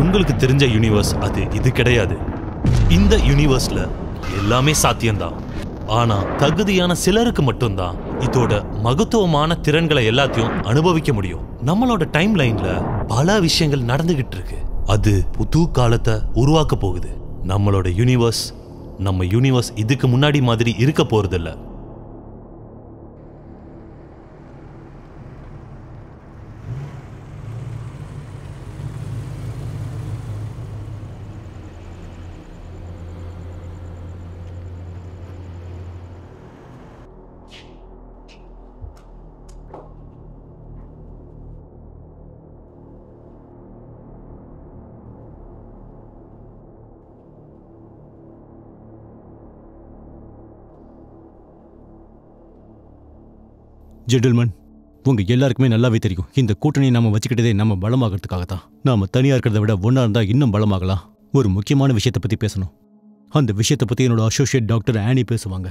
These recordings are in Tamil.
உங்களுக்கு தெரிஞ்ச யூனிவர்ஸ் அது இது கிடையாது. இந்த யூனிவர்ஸ்ல எல்லாமே சாத்தியம்தான். ஆனா தகுதியான சிலருக்கு மட்டும்தான் இதோட மகத்துவமான திறன்களை எல்லாத்தையும் அனுபவிக்க முடியும். நம்மளோட டைம் லைன்ல பல விஷயங்கள் நடந்துகிட்டு இருக்கு. அது புது காலத்தை உருவாக்க போகுது. நம்மளோட யூனிவர்ஸ் நம்ம யூனிவர்ஸ் இதுக்கு முன்னாடி மாதிரி இருக்க போறதில்ல. ஜென்டில்மேன், உங்க எல்லாருக்குமே நல்லாவே தெரியும், இந்த கூட்டணியை நாம வச்சுக்கிட்டதே நம்ம பலமாகறதுக்காக தான். நாம தனியா இருக்கிறத விட ஒன்னா இருந்தா இன்னும் பலமாகலாம். ஒரு முக்கியமான விஷயத்தை பத்தி பேசணும். அந்த விஷயத்தை பத்தி என்னோட அசோசியேட் டாக்டர் ஆனி பேசுவாங்க.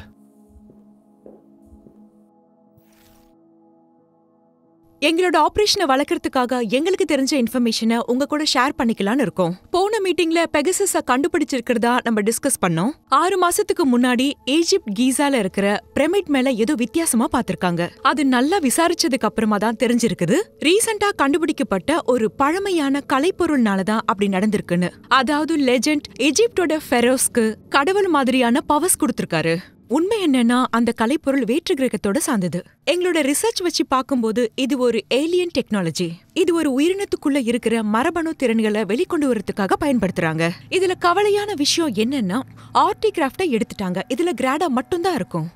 எங்களோட ஆபரேஷனை வளர்க்கறதுக்காக எங்களுக்கு தெரிஞ்ச இன்ஃபர்மேஷனை உங்க கூட ஷேர் பண்ணிக்கலாம்னு இருக்கோம். போன மீட்டிங்ல பெகசஸ கண்டுபிடிச்சிருக்கிறதா நம்ம டிஸ்கஸ் பண்ணோம். 6 மாசத்துக்கு முன்னாடி ஈஜிப்ட் கீசால இருக்கிற பிரமிட் மேல ஏதோ வித்தியாசமா பாத்திருக்காங்க. அது நல்லா விசாரிச்சதுக்கு அப்புறமா தான் தெரிஞ்சிருக்குது, ரீசெண்டா கண்டுபிடிக்கப்பட்ட ஒரு பழமையான கலைப்பொருள்னாலதான் அப்படி நடந்திருக்குன்னு. அதாவது லெஜெண்ட் எஜிப்டோட ஃபெரோஸ்க்கு கடவுள் மாதிரியான பவர்ஸ் கொடுத்திருக்காரு. உண்மை என்னன்னா அந்த கலைப்பொருள் வேற்று கிரகத்தோட சார்ந்தது. எங்களோட ரிசர்ச் வச்சு பார்க்கும்போது இது ஒரு ஏலியன் டெக்னாலஜி. இது ஒரு உயிரினத்துக்குள்ள இருக்கிற மரபணு திறன்களை வெளிக்கொண்டு வரதுக்காக பயன்படுத்துறாங்க. இதுல கவலையான விஷயம் என்னன்னா ஆர்டிகிராஃப்டை எடுத்துட்டாங்க. இதுல கிராடா மட்டும்தான் இருக்கும்.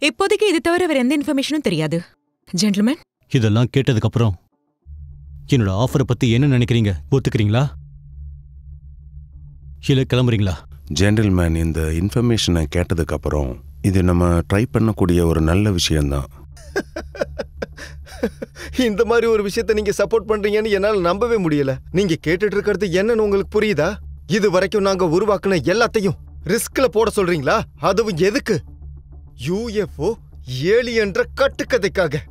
இப்போதைக்கு இது தவிர வேற எந்த இன்ஃபர்மேஷனும் தெரியாது. ஜென்டில்மேன், இதெல்லாம் கேட்டதுக்கு அப்புறம் என்னோட ஆஃபரை பத்தி என்ன நினைக்கிறீங்க? ஒத்துக்கிறீங்களா இல்ல கிளம்புறீங்களா? ஜென்டில்மேன், இந்த இன்ஃபர்மேஷனை கேட்டதுக்கு அப்புறம் இது நம்ம ட்ரை பண்ணக்கூடிய ஒரு நல்ல விஷயம்தான். இந்த மாதிரி ஒரு விஷயத்த நீங்க சப்போர்ட் பண்றீங்கன்னு என்னால நம்பவே முடியல. நீங்க கேட்டுட்டு இருக்கிறது என்னன்னு உங்களுக்கு புரியுதா? இது வரைக்கும் நாங்க உருவாக்குன எல்லாத்தையும் ரிஸ்க்ல போட சொல்றீங்களா? அதுவும் எதுக்கு? யூஎஃப்ஓ ஏலியன்ற கட்டுக்கதைக்காக.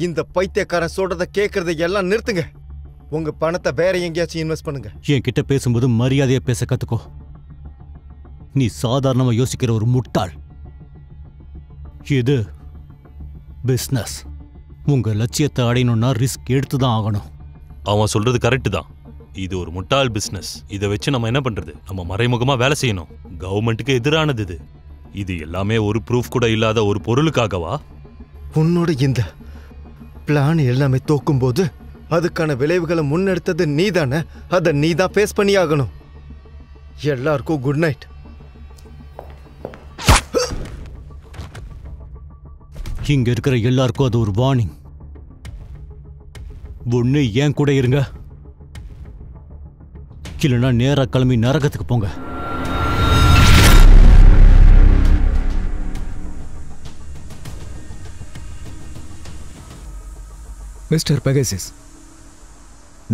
இந்த பைத்தியக்காரன் சொல்றத கேட்கறதை எல்லாம் நிறுத்துங்க. உங்க பணத்தை வேற எங்கேயாச்சும் இன்வெஸ்ட் பண்ணுங்க. என் கிட்ட பேசும்போது மரியாதையா பேச கத்துக்கோ. நீ சாதாரணமா யோசிக்கிற ஒரு முட்டாள். இது பிசினஸ். உங்க லட்சியத்தை அடையணும்னா ரிஸ்க் எடுத்துதான் ஆகணும். அவன் சொல்றது கரெக்ட் தான். இது ஒரு முட்டாள் பிசினஸ். இதை வச்சு நம்ம என்ன பண்றது? நம்ம மறைமுகமா வேலை செய்யணும். கவர்மெண்ட்டுக்கு எதிரானது இது. இது எல்லாமே ஒரு ப்ரூஃப் கூட இல்லாத ஒரு பொருளுக்காகவா? உன்னோட இந்த பிளான் எல்லாமே தோக்கும் போது அதுக்கான விளைவுகளை முன்னெடுத்தது நீதானே. அதை நீதான் ஃபேஸ் பண்ணி ஆகணும். எல்லாருக்கும் குட் நைட். இங்க இருக்கிற எல்லாருக்கும் அது ஒரு வார்னிங். ஒண்ணு ஏன் கூட இருங்க, இல்லைன்னா நேரா கிளம்பி நரகத்துக்கு போங்க. மிஸ்டர் பெகசிஸ்,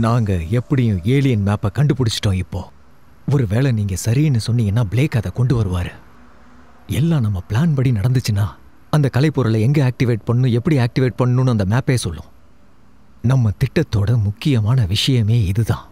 நாங்க எப்படியும் ஏலியன் மேப்பை கண்டுபிடிச்சிட்டோம். இப்போ ஒருவேளை நீங்க சரின்னு சொன்னீங்கன்னா பிளேக் அதை கொண்டு வருவாரு. எல்லாம் நம்ம பிளான் படி நடந்துச்சுன்னா அந்த கலைப்பொருளை எங்க ஆக்டிவேட் பண்ணணும், எப்படி ஆக்டிவேட் பண்ணணும்னு அந்த மேப்பே சொல்லும். நம்ம திட்டத்தோட முக்கியமான விஷயமே இதுதான்.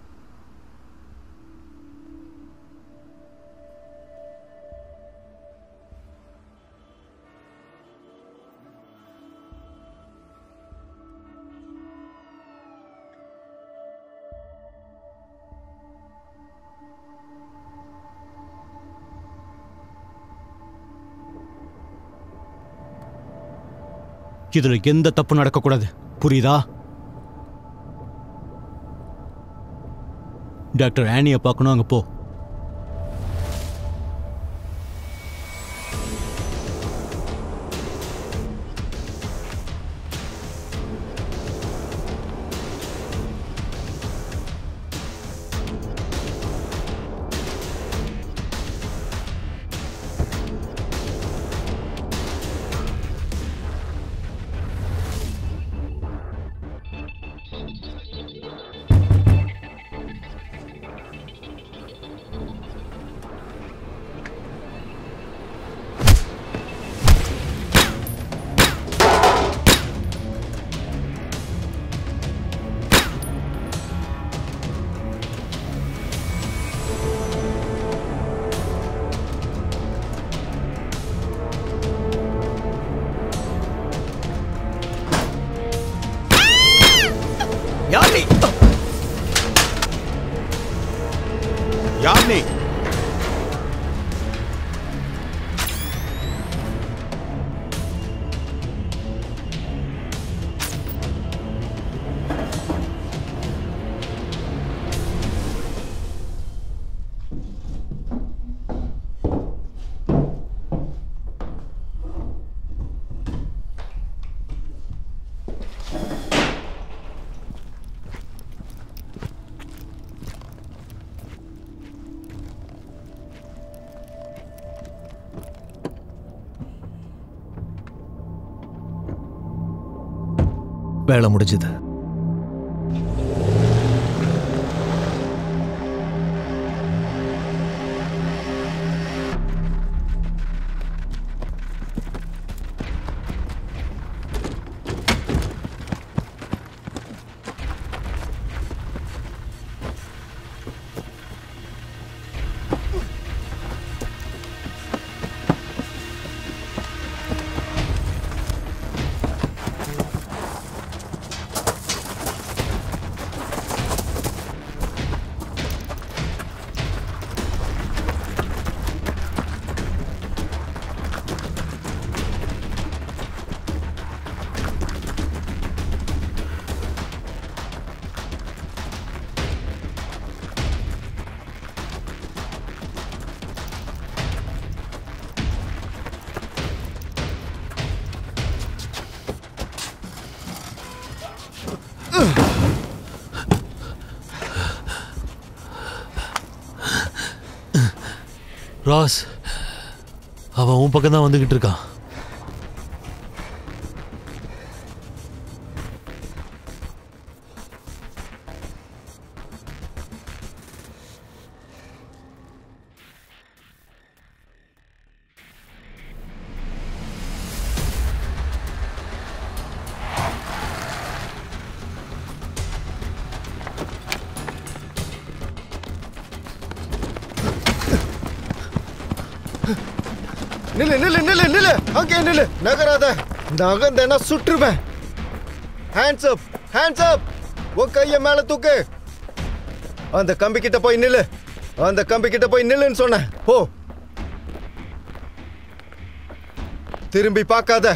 இதுல எந்த தப்பு நடக்கக்கூடாது, புரியுதா? டாக்டர் ஆனியை பார்க்கணும், அங்க போ. யார் நீ? வேலை முடிஞ்சது. ராஸ், அவன் உன் பக்கம் தான் வந்துகிட்டு இருக்கான். நில்லு நில்லு நில்லு நில்லு, அங்கே நில்லு, நகராத. நகர்ந்தேன்னா சுற்றுவேன். Hands up, hands up. உன் கைய மேல தூக்கு. அந்த கம்பி கிட்ட போய் நில்லு. அந்த கம்பி கிட்ட போய் நில்லுன்னு சொன்னேன். போ. திரும்பி பார்க்காத,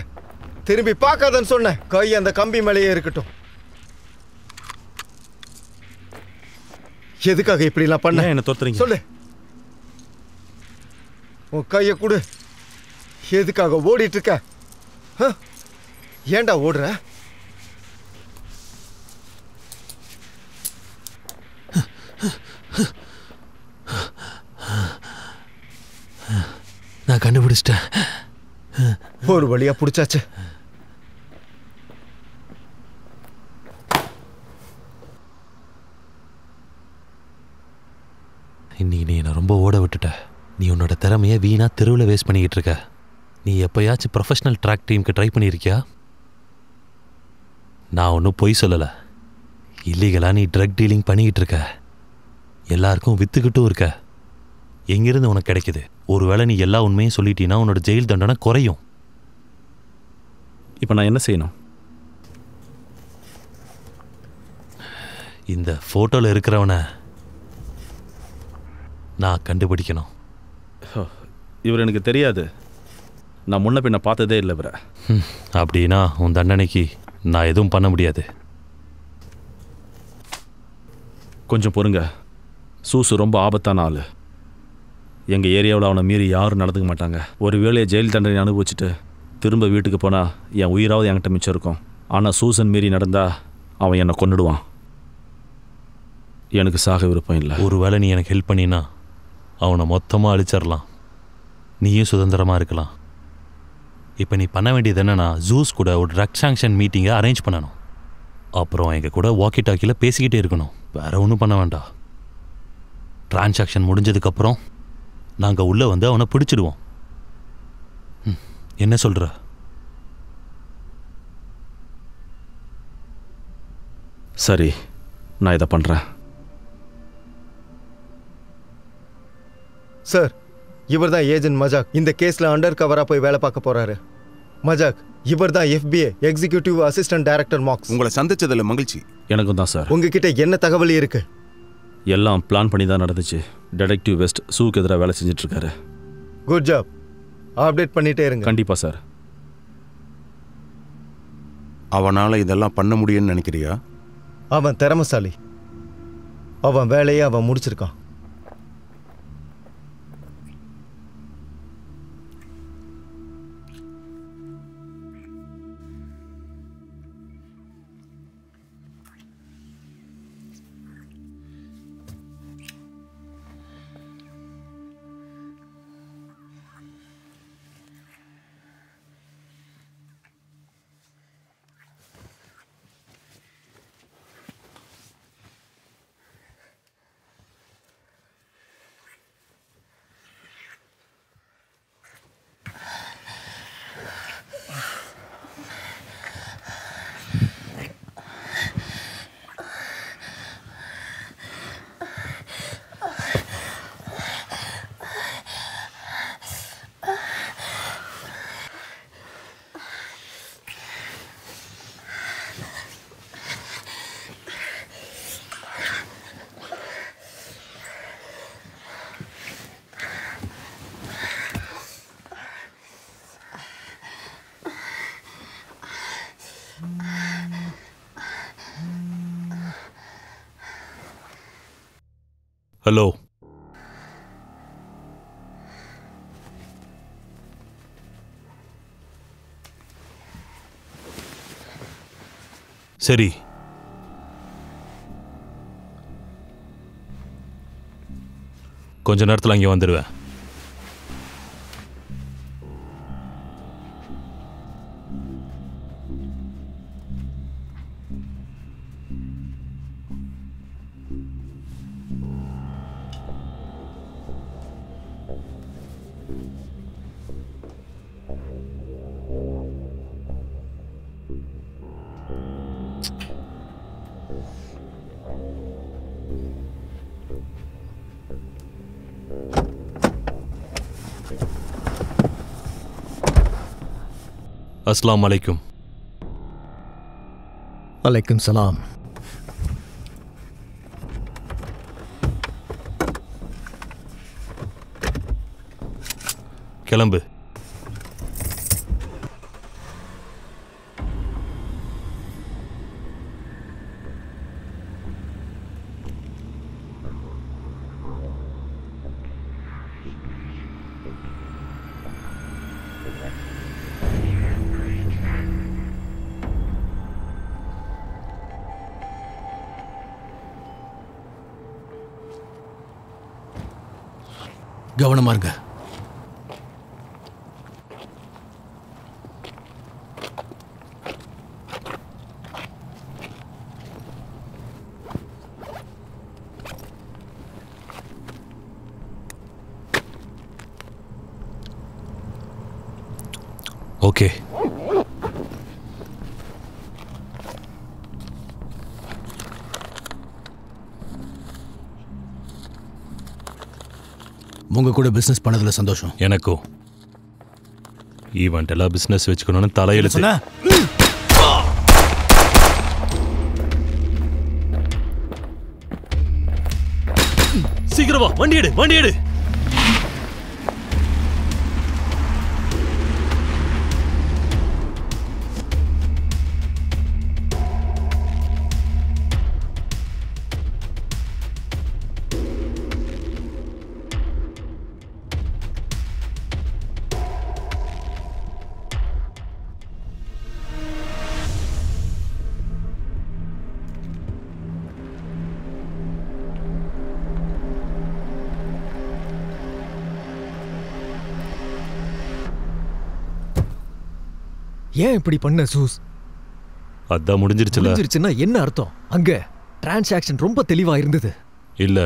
திரும்பி பார்க்காதன்னு சொன்னேன். கை அந்த கம்பி மேலேயே இருக்கட்டும். எதுக்காக இப்படி எல்லாம் பண்ண? என்ன தோத்துறீங்க? சொல்லு. உன் கைய கொடு. எதுக்காக ஓடிட்டு இருக்க? ஏன்டா ஓடுற? நான் கண்டுபிடிச்சிட்டேன். ஒரு வழியா பிடிச்சாச்சு. இன்னைக்கு நீ என்னை ரொம்ப ஓட விட்டுட்ட. நீ உன்னோட திறமையை வீணா தெருவில் வேஸ்ட் பண்ணிக்கிட்டு இருக்க. நீ எப்போயாச்சும் ப்ரொஃபஷனல் ட்ராக் டீமுக்கு ட்ரை பண்ணியிருக்கியா? நான் ஒன்றும் பொய் சொல்லலை. இல்லீகலாக நீ ட்ரக் டீலிங் பண்ணிக்கிட்டு இருக்க. எல்லாருக்கும் வித்துக்கிட்டும் இருக்க. எங்கிருந்து உனக்கு கிடைக்குது? ஒருவேளை நீ எல்லா உண்மையும் சொல்லிட்டீன்னா உன்னோட ஜெயில் தண்டனை குறையும். இப்போ நான் என்ன செய்யணும்? இந்த ஃபோட்டோவில் இருக்கிறவனை நான் கண்டுபிடிக்கணும். இவர் எனக்கு தெரியாது. நான் முன்ன பின்ன பார்த்ததே இல்லை இவரை. அப்படின்னா உன் தண்டனைக்கு நான் எதுவும் பண்ண முடியாது. கொஞ்சம் பொறுங்க. சூசு ரொம்ப ஆபத்தான ஆள். எங்கள் ஏரியாவில் அவனை மீறி யாரும் நடந்துக்க மாட்டாங்க. ஒரு வேளையை ஜெயில் தண்டனை அனுபவிச்சுட்டு திரும்ப வீட்டுக்கு போனால் என் உயிராவது என்கிட்ட மிச்சம் இருக்கும். ஆனால் சூசன் மீறி நடந்தால் அவன் என்னை கொன்னுடுவான். எனக்கு சாக விருப்பம் இல்லை. ஒரு வேளை நீ எனக்கு ஹெல்ப் பண்ணினா அவனை மொத்தமாக அழிச்சிடலாம். நீயும் சுதந்திரமாக இருக்கலாம். இப்போ நீ பண்ண வேண்டியது என்னன்னா, ஜூஸ் கூட ஒரு ட்ரக் சாங்ஷன் மீட்டிங்கை அரேஞ்ச் பண்ணணும். அப்புறம் எங்கள் கூட வாக்கி டாக்கியில் பேசிக்கிட்டே இருக்கணும். வேறு ஒன்றும் பண்ண வேண்டாம். டிரான்சாக்ஷன் முடிஞ்சதுக்கப்புறம் நாங்கள் உள்ளே வந்து அவனை பிடிச்சிடுவோம். என்ன சொல்கிற? சரி, நான் இதை பண்ணுறேன். சார், இவர் தான் ஏஜென்ட் மஜாக். இந்த கேஸ்ல அண்டர் கவரா போய் வேலை பார்க்க போறாரு. மஜாக், இவர் தான் FBI executive assistant director Marks. உங்களை சந்திச்சதுல மகிழ்ச்சி. எனக்கும் தான் சார். உங்ககிட்ட என்ன தகவல் இருக்கு? எல்லாம் பிளான் பண்ணி தான் நடந்துச்சு. டிடெக்டிவ் வெஸ்ட் சூக்கு எதிராக வேலை செஞ்சிட்ருக்காரு. Good job. அப்டேட் பண்ணிட்டே இருங்க. கண்டிப்பாக சார். அவனால் இதெல்லாம் பண்ண முடியும்னு நினைக்கிறியா? அவன் திறமசாலி. அவன் வேலையை அவன் முடிச்சிருக்கான். ஹலோ. சரி, கொஞ்ச நேரத்தில் அங்கே வந்துடுவேன். அஸ்ஸலாமு அலைக்கும். அலைக்கும் சலாம். கிளம்பு. கவனமா இருங்க. ஓகே. உங்க கூட பிசினஸ் பண்ணதுல சந்தோஷம். எனக்கும். ஈவெண்ட் எல்லாம் பிசினஸ் வச்சுக்கணும்னு தலையெழுத்து. சீக்கிரமா வண்டி எடு, வண்டி எடு. ஏன் இப்படி பண்ண சூஸ்? அதான் முடிஞ்சிருச்சுன்னா என்ன அர்த்தம்? அங்க டிரான்சாக்ஷன் ரொம்ப தெளிவா இருந்தது. இல்ல,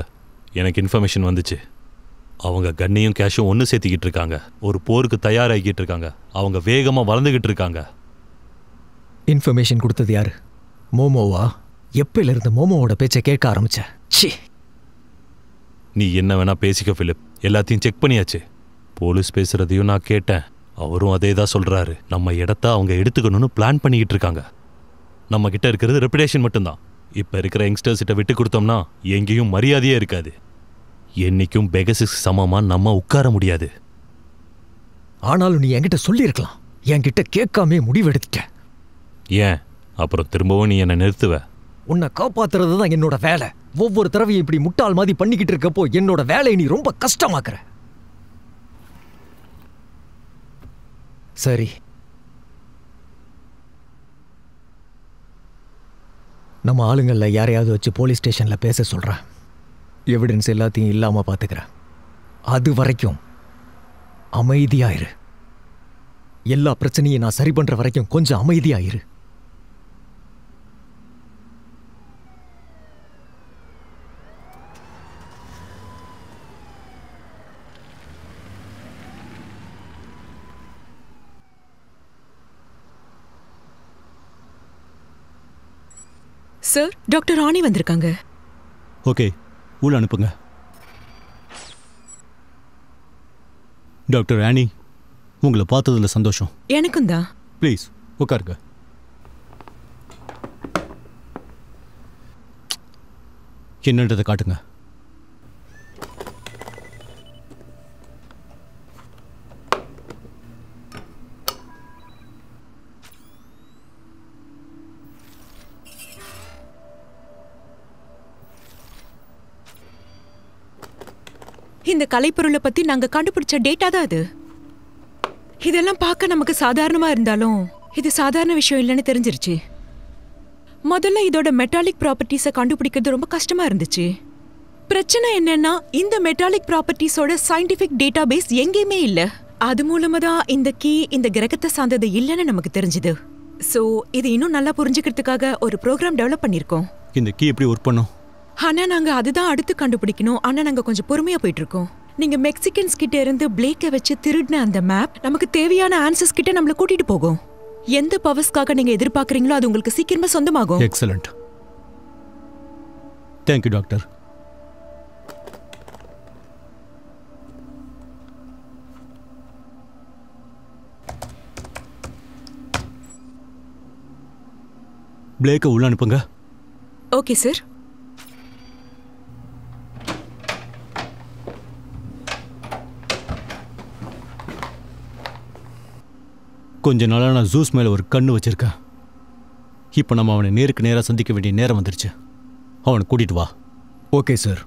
எனக்கு இன்ஃபர்மேஷன் வந்துச்சு. அவங்க கன்னையும் கேஷும் ஒன்று சேர்த்திக்கிட்டு இருக்காங்க. ஒரு போருக்கு தயாராகிக்கிட்டு இருக்காங்க. அவங்க வேகமா வளர்ந்துகிட்டு இருக்காங்க. இன்ஃபர்மேஷன் கொடுத்தது யாரு? மோமோவா? எப்பயில இருந்து மோமோவோட பேச்சை கேட்க ஆரம்பிச்ச? சி, நீ என்ன வேணா பேசிக்க பிலிப், எல்லாத்தையும் செக் பண்ணியாச்சு. போலீஸ் பேசுறதையும் நான் கேட்டேன். அவரும் அதே தான் சொல்றாரு. நம்ம இடத்த அவங்க எடுத்துக்கணும்னு பிளான் பண்ணிக்கிட்டு இருக்காங்க. நம்ம கிட்ட இருக்கிறது ரெப்புடேஷன் மட்டும்தான். இப்ப இருக்கிற யங்ஸ்டர்ஸ் கிட்ட விட்டு கொடுத்தோம்னா எங்கேயும் மரியாதையே இருக்காது. என்னைக்கும் பெகசிஸ் சமமா நம்ம உட்கார முடியாது. ஆனாலும் நீ என்கிட்ட சொல்லியிருக்கலாம். என்கிட்ட கேட்காமே முடிவெடுத்துட்ட. ஏன் அப்புறம் திரும்பவும் நீ என்னை நிறுத்துவ? உன்னை காப்பாத்துறது தான் என்னோட வேலை. ஒவ்வொரு தடவையும் இப்படி முட்டாள் மாதிரி பண்ணிக்கிட்டு இருக்கப்போ என்னோட வேலையை நீ ரொம்ப கஷ்டமாக்குற. சரி, நம்ம ஆளுங்கள்ல யாரையாவது வச்சு போலீஸ் ஸ்டேஷன்ல பேச சொல்றேன். எவிடன்ஸ் எல்லாத்தையும் இல்லாம பாத்துக்கிறேன். அது வரைக்கும் அமைதியாயிரு. எல்லா பிரச்சனையும் நான் சரி பண்ற வரைக்கும் கொஞ்சம் அமைதியாயிரு. சார், டாக்டர் ராணி வந்திருக்காங்க. ஓகே, உள்ள அனுப்புங்க. டாக்டர் ராணி, உங்களை பார்த்ததுல சந்தோஷம். எனக்கும் தான். ப்ளீஸ் உட்காருங்க. என்னன்றதை காட்டுங்க. இந்த கலைப்பொருளை பத்தி நாங்க கண்டுபிடிச்ச டேட்டா தான் அது. இதெல்லாம் பார்க்க நமக்கு சாதாரணமா இருந்தாலும் இது சாதாரண விஷயம் இல்லைன்னு தெரிஞ்சிருச்சு. முதல்ல இதோட மெட்டாலிக் ப்ராப்பர்ட்டிஸை கண்டுபிடிக்கிறது ரொம்ப கஷ்டமா இருந்துச்சு. பிரச்சனை என்னன்னா, இந்த மெட்டாலிக் ப்ராப்பர்ட்டிஸோட சயின்டிபிக் டேட்டா பேஸ் எங்கேயுமே இல்ல. அது மூலமா தான் இந்த கீ இந்த கிரகத்தை சார்ந்தது இல்லைன்னு நமக்கு தெரிஞ்சுது. ஸோ இது இன்னும் நல்லா புரிஞ்சுக்கிறதுக்காக ஒரு ப்ரோக்ராம் டெவலப் பண்ணியிருக்கோம். இந்த கீ எப்படி ஒர்க் பண்ணும்? ஆனா நாங்க அதுதான் அடுத்து கண்டுபிடிக்கணும். ஆனா நாங்க கொஞ்சம் பொறுமையா போயிட்டு இருக்கோம். நீங்க மெக்சிகன்ஸ் கிட்ட இருந்து பிளேக்கை வச்சு திருடின அந்த மேப் நமக்கு தேவையான ஆன்சர்ஸ் கிட்ட நம்மள கூட்டிட்டு போகும். எந்த பவர்ஸ்க்காக நீங்க எதிர்பார்க்கறீங்களோ அது உங்களுக்கு சீக்கிரமா சொந்தமாகும். எக்ஸலண்ட். Thank you doctor. பிளேக்கை உள்ள அனுப்புங்க. Okay sir. கொஞ்ச நாளாக நான் ஜூஸ் மேலே ஒரு கண்ணு வச்சிருக்கேன். இப்போ நம்ம அவனை நேருக்கு நேராக சந்திக்க வேண்டிய நேரம் வந்துருச்சு. அவனை கூட்டிட்டு வா. Okay sir.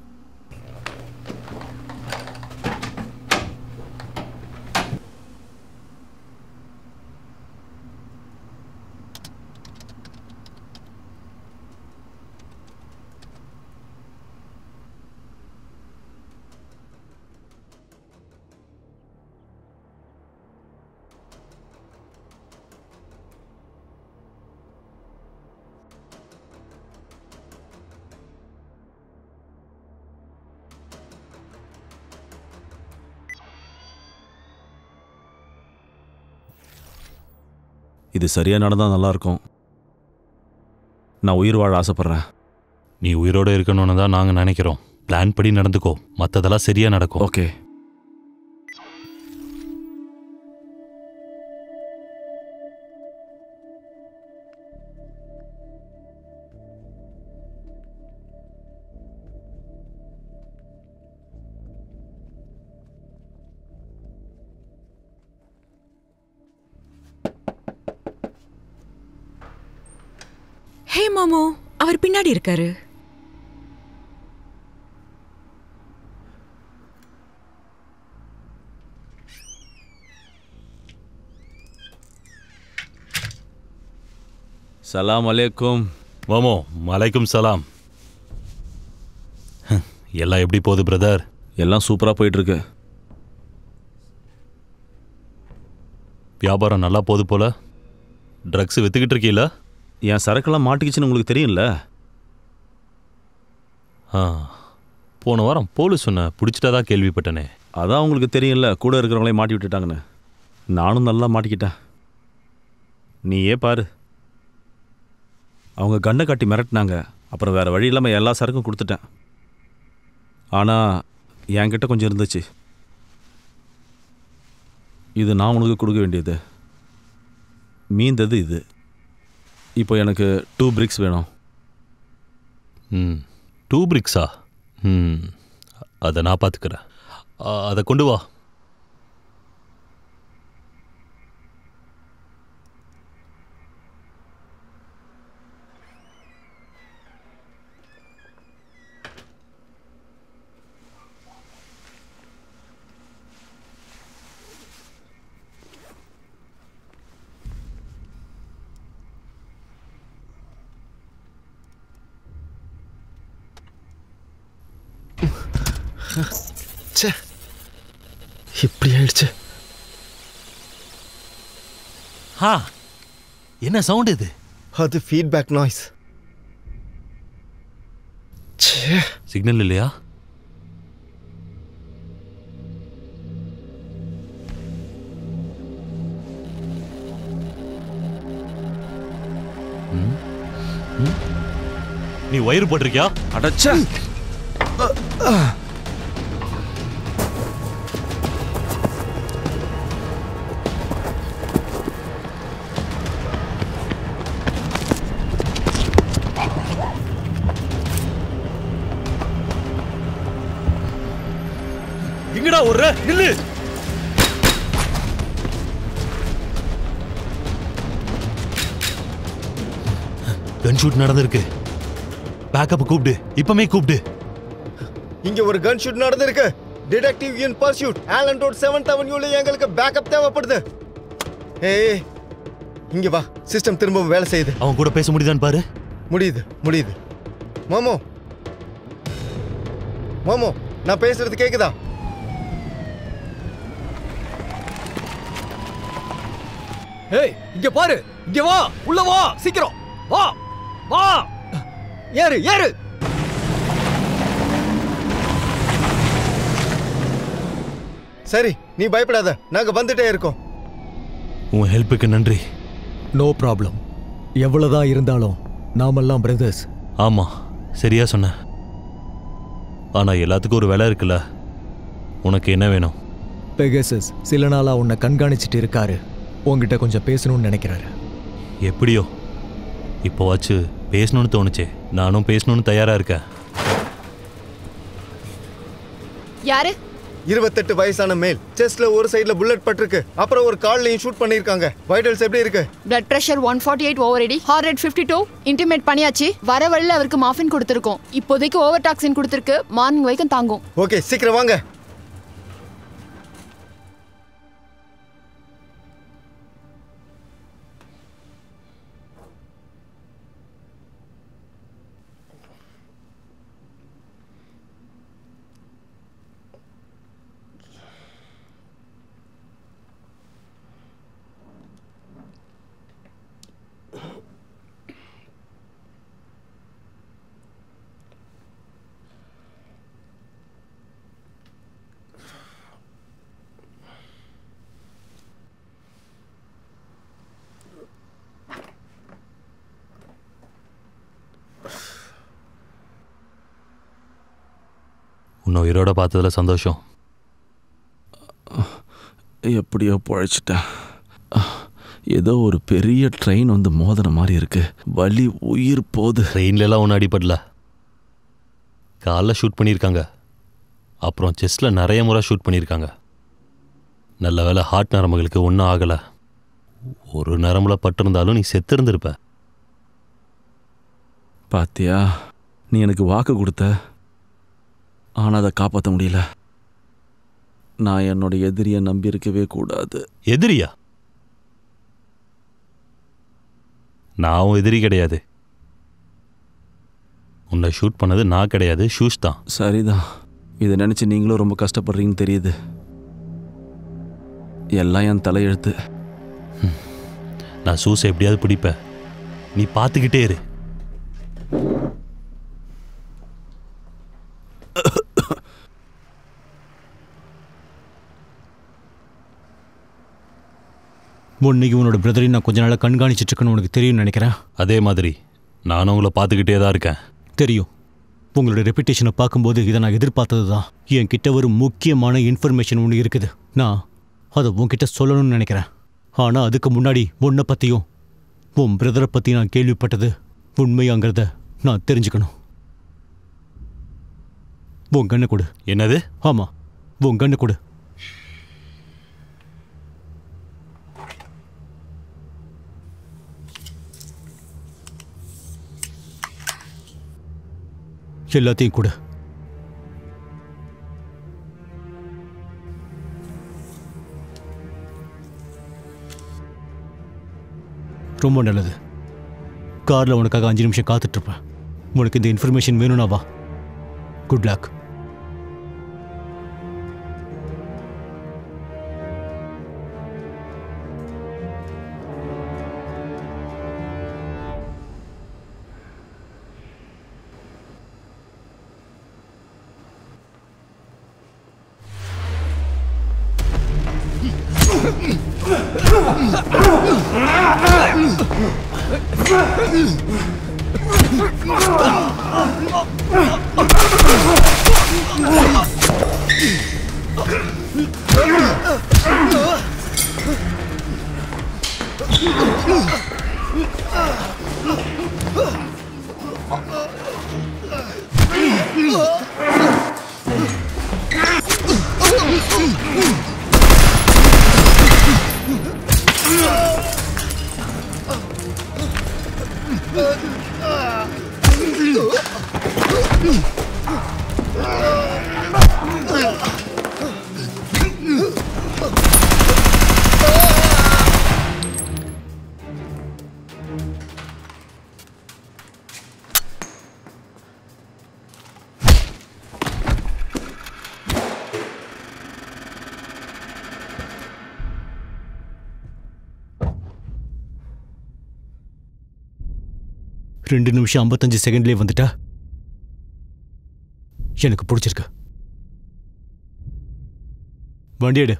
இது சரியா நடந்தா நல்லா இருக்கும். நான் உயிர் வாழ ஆசைப்படுறேன். நீ உயிரோட இருக்கணும்னு தான் நாங்க நினைக்கிறோம். பிளான் படி நடந்துக்கோ, மற்றதெல்லாம் சரியா நடக்கும். ஓகே. ஹே மாமோ, அவர் பின்னாடி இருக்காரு. சலாம் அலைக்கும். மாமோ, மலைக்கும் சலாம். எல்லாம் எப்படி போகுது பிரதர்? எல்லாம் சூப்பராக போயிட்டுருக்கு. வியாபாரம் நல்லா போகுது போல. ட்ரக்ஸ் வித்துக்கிட்டு இருக்கீல? என் சரக்கெல்லாம் மாட்டிக்கிச்சுன்னு உங்களுக்கு தெரியும்ல? போன வாரம் போலீஸ் சொன்ன பிடிச்சிட்டதா கேள்விப்பட்டனே. அதான் உங்களுக்கு தெரியும்ல, கூட இருக்கிறவங்களே மாட்டி விட்டுட்டாங்கன்னு. நானும் நல்லா மாட்டிக்கிட்டேன். நீயே பாரு. அவங்க கண்ணை காட்டி மிரட்டினாங்க. அப்புறம் வேறு வழி இல்லாமல் எல்லா சரக்கும் கொடுத்துட்டேன். ஆனால் என்கிட்ட கொஞ்சம் இருந்துச்சு. இது நான் உனக்கு கொடுக்க வேண்டியது. மீந்தது இது. இப்போ எனக்கு 2 bricks வேணும். 2 bricks-ஆ? அதை நான் பார்த்துக்கிறேன். அதை கொண்டு வா. இப்படி ஆயிடுச்சு. என்ன சவுண்ட் இது? அது ஃபீட்பேக் நாய்ஸ். சிக்னல் இல்லையா? நீ வயிறு போட்டிருக்கியா? அடச்சே. எங்கடா ஒரு நில்லு. கன் ஷூட் நடந்திருக்கு. பேக்கப் கூப்பிடு, இப்பமே கூப்பிடு. இங்க ஒரு கன் ஷூட் நடந்திருக்கு. டிடெக்டிவ் இன் பர்சூட் ஆலன் ரோட் 7th அவென்யூல எங்களுக்கு பேக்கப் தேவைப்படுது. ஏய் இங்க வா, சிஸ்டம் திரும்ப வேலை செய்யுது. அவன் கூட பேச முடியுதான்னு பாரு. முடியுது. மாமோ நான் பேசுறது கேக்குதா? ஏய் இங்க பாரு, இங்க வா, உள்ள வா, சீக்கிரம் வா வா, ஏறு ஏறு. சரி நீ பயப்படாத, நாங்க வந்துட்டே இருக்கோம். உன் ஹெல்ப்புக்கு நன்றி. No problem. எவ்வளவுதான் இருந்தாலும் நாமெல்லாம் பிரதர்ஸ். ஆமா, சரியா சொன்ன. ஆனா எல்லாத்துக்கும் ஒரு வேலை இருக்குல்ல. உனக்கு என்ன வேணும்? பெகசஸ் சில நாளா உன்னை கண்காணிச்சிட்டு இருக்காரு. உங்ககிட்ட கொஞ்சம் பேசணும்னு நினைக்கிறாரு. எப்படியோ இப்போவாச்சு பேசணும்னு தோணுச்சே. நானும் பேசணும்னு தயாரா இருக்கேன். யாரு? 28 வயசான மேல். செஸ்ட்ல ஒரு சைடுல புல்லட் பட்டிருக்கு. அப்புறம் ஒரு கால்லையும் ஷூட் பண்ணிருக்காங்க. வைட்டல்ஸ் எப்படி இருக்கு? Blood pressure 148/80. Heart rate 52. Intimate பண்ணியாச்சு. வர வழியில அவருக்கு மார்ஃபின் கொடுத்திருக்கோம். இப்போதைக்கு ஓவர் டாக்ஸின் கொடுத்திருக்கு. மார்னிங் வரைக்கும் தாங்கும். ஓகே, சீக்கிரம் வாங்க. உன்னை உயிரோட பார்த்ததுல சந்தோஷம். எப்படியோ பழைச்சிட்டேன். ஏதோ ஒரு பெரிய ட்ரெயின் வந்து மோதின மாதிரி இருக்கு. வலி உயிர் போகுது. ட்ரெயின்லாம் ஒன்றும் அடிப்படல. காலில் ஷூட் பண்ணியிருக்காங்க. அப்புறம் செஸ்டில் நிறைய முறை ஷூட் பண்ணியிருக்காங்க. நல்ல வேலை ஹார்ட் நரம்புகளுக்கு ஒன்றும் ஆகலை. ஒரு நரம்புல பட்டிருந்தாலும் நீ செத்து இருந்திருப்ப. பாத்தியா, நீ எனக்கு வாக்கு கொடுத்த. ஆனால் அதை காப்பாற்ற முடியல. நான் என்னோட எதிரியை நம்பியிருக்கவே கூடாது. எதிரியா? நான் எதிரி கிடையாது. உன்னை ஷூட் பண்ணது நான் கிடையாது, ஷூஸ் தான். சரிதான். இதை நினச்சி நீங்களும் ரொம்ப கஷ்டப்படுறீங்கன்னு தெரியுது. எல்லாம் என் தலையெழுத்து. நான் ஷூஸை எப்படியாவது பிடிப்பேன். நீ பார்த்துக்கிட்டே இரு. உன்னைக்கு உன்னோட பிரதரையும் நான் கொஞ்ச நாளாக கண்காணிச்சிட்டு இருக்கேன்னு உனக்கு தெரியும்னு நினைக்கிறேன். அதே மாதிரி நானும் உங்களை பார்த்துக்கிட்டே தான் இருக்கேன். தெரியும். உங்களோட ரெப்புடேஷனை பார்க்கும்போது இதை நான் எதிர்பார்த்தது தான். என்கிட்ட ஒரு முக்கியமான இன்ஃபர்மேஷன் ஒன்று இருக்குது. நான் அதை உன்கிட்ட சொல்லணும்னு நினைக்கிறேன். ஆனால் அதுக்கு முன்னாடி உன்னை பற்றியும் உன் பிரதரை பற்றி நான் கேள்விப்பட்டது உண்மையாங்கிறத நான் தெரிஞ்சுக்கணும். உன் கண்ணை கொடு. என்னது? ஆமா, உன் கண்ணை கொடு. எல்லாத்தையும் கொடு. ரொம்ப நல்லது. கார்ல உனக்காக 5 நிமிஷம் காத்துட்டு இருப்பேன். உனக்கு இந்த இன்ஃபர்மேஷன் வேணும்னா வா. Good luck. ரெண்டு நிமிஷம் 55 செகண்ட்லேயே வந்துட்டா? எனக்கு பிடிச்சிருக்கு. வண்டி எடு.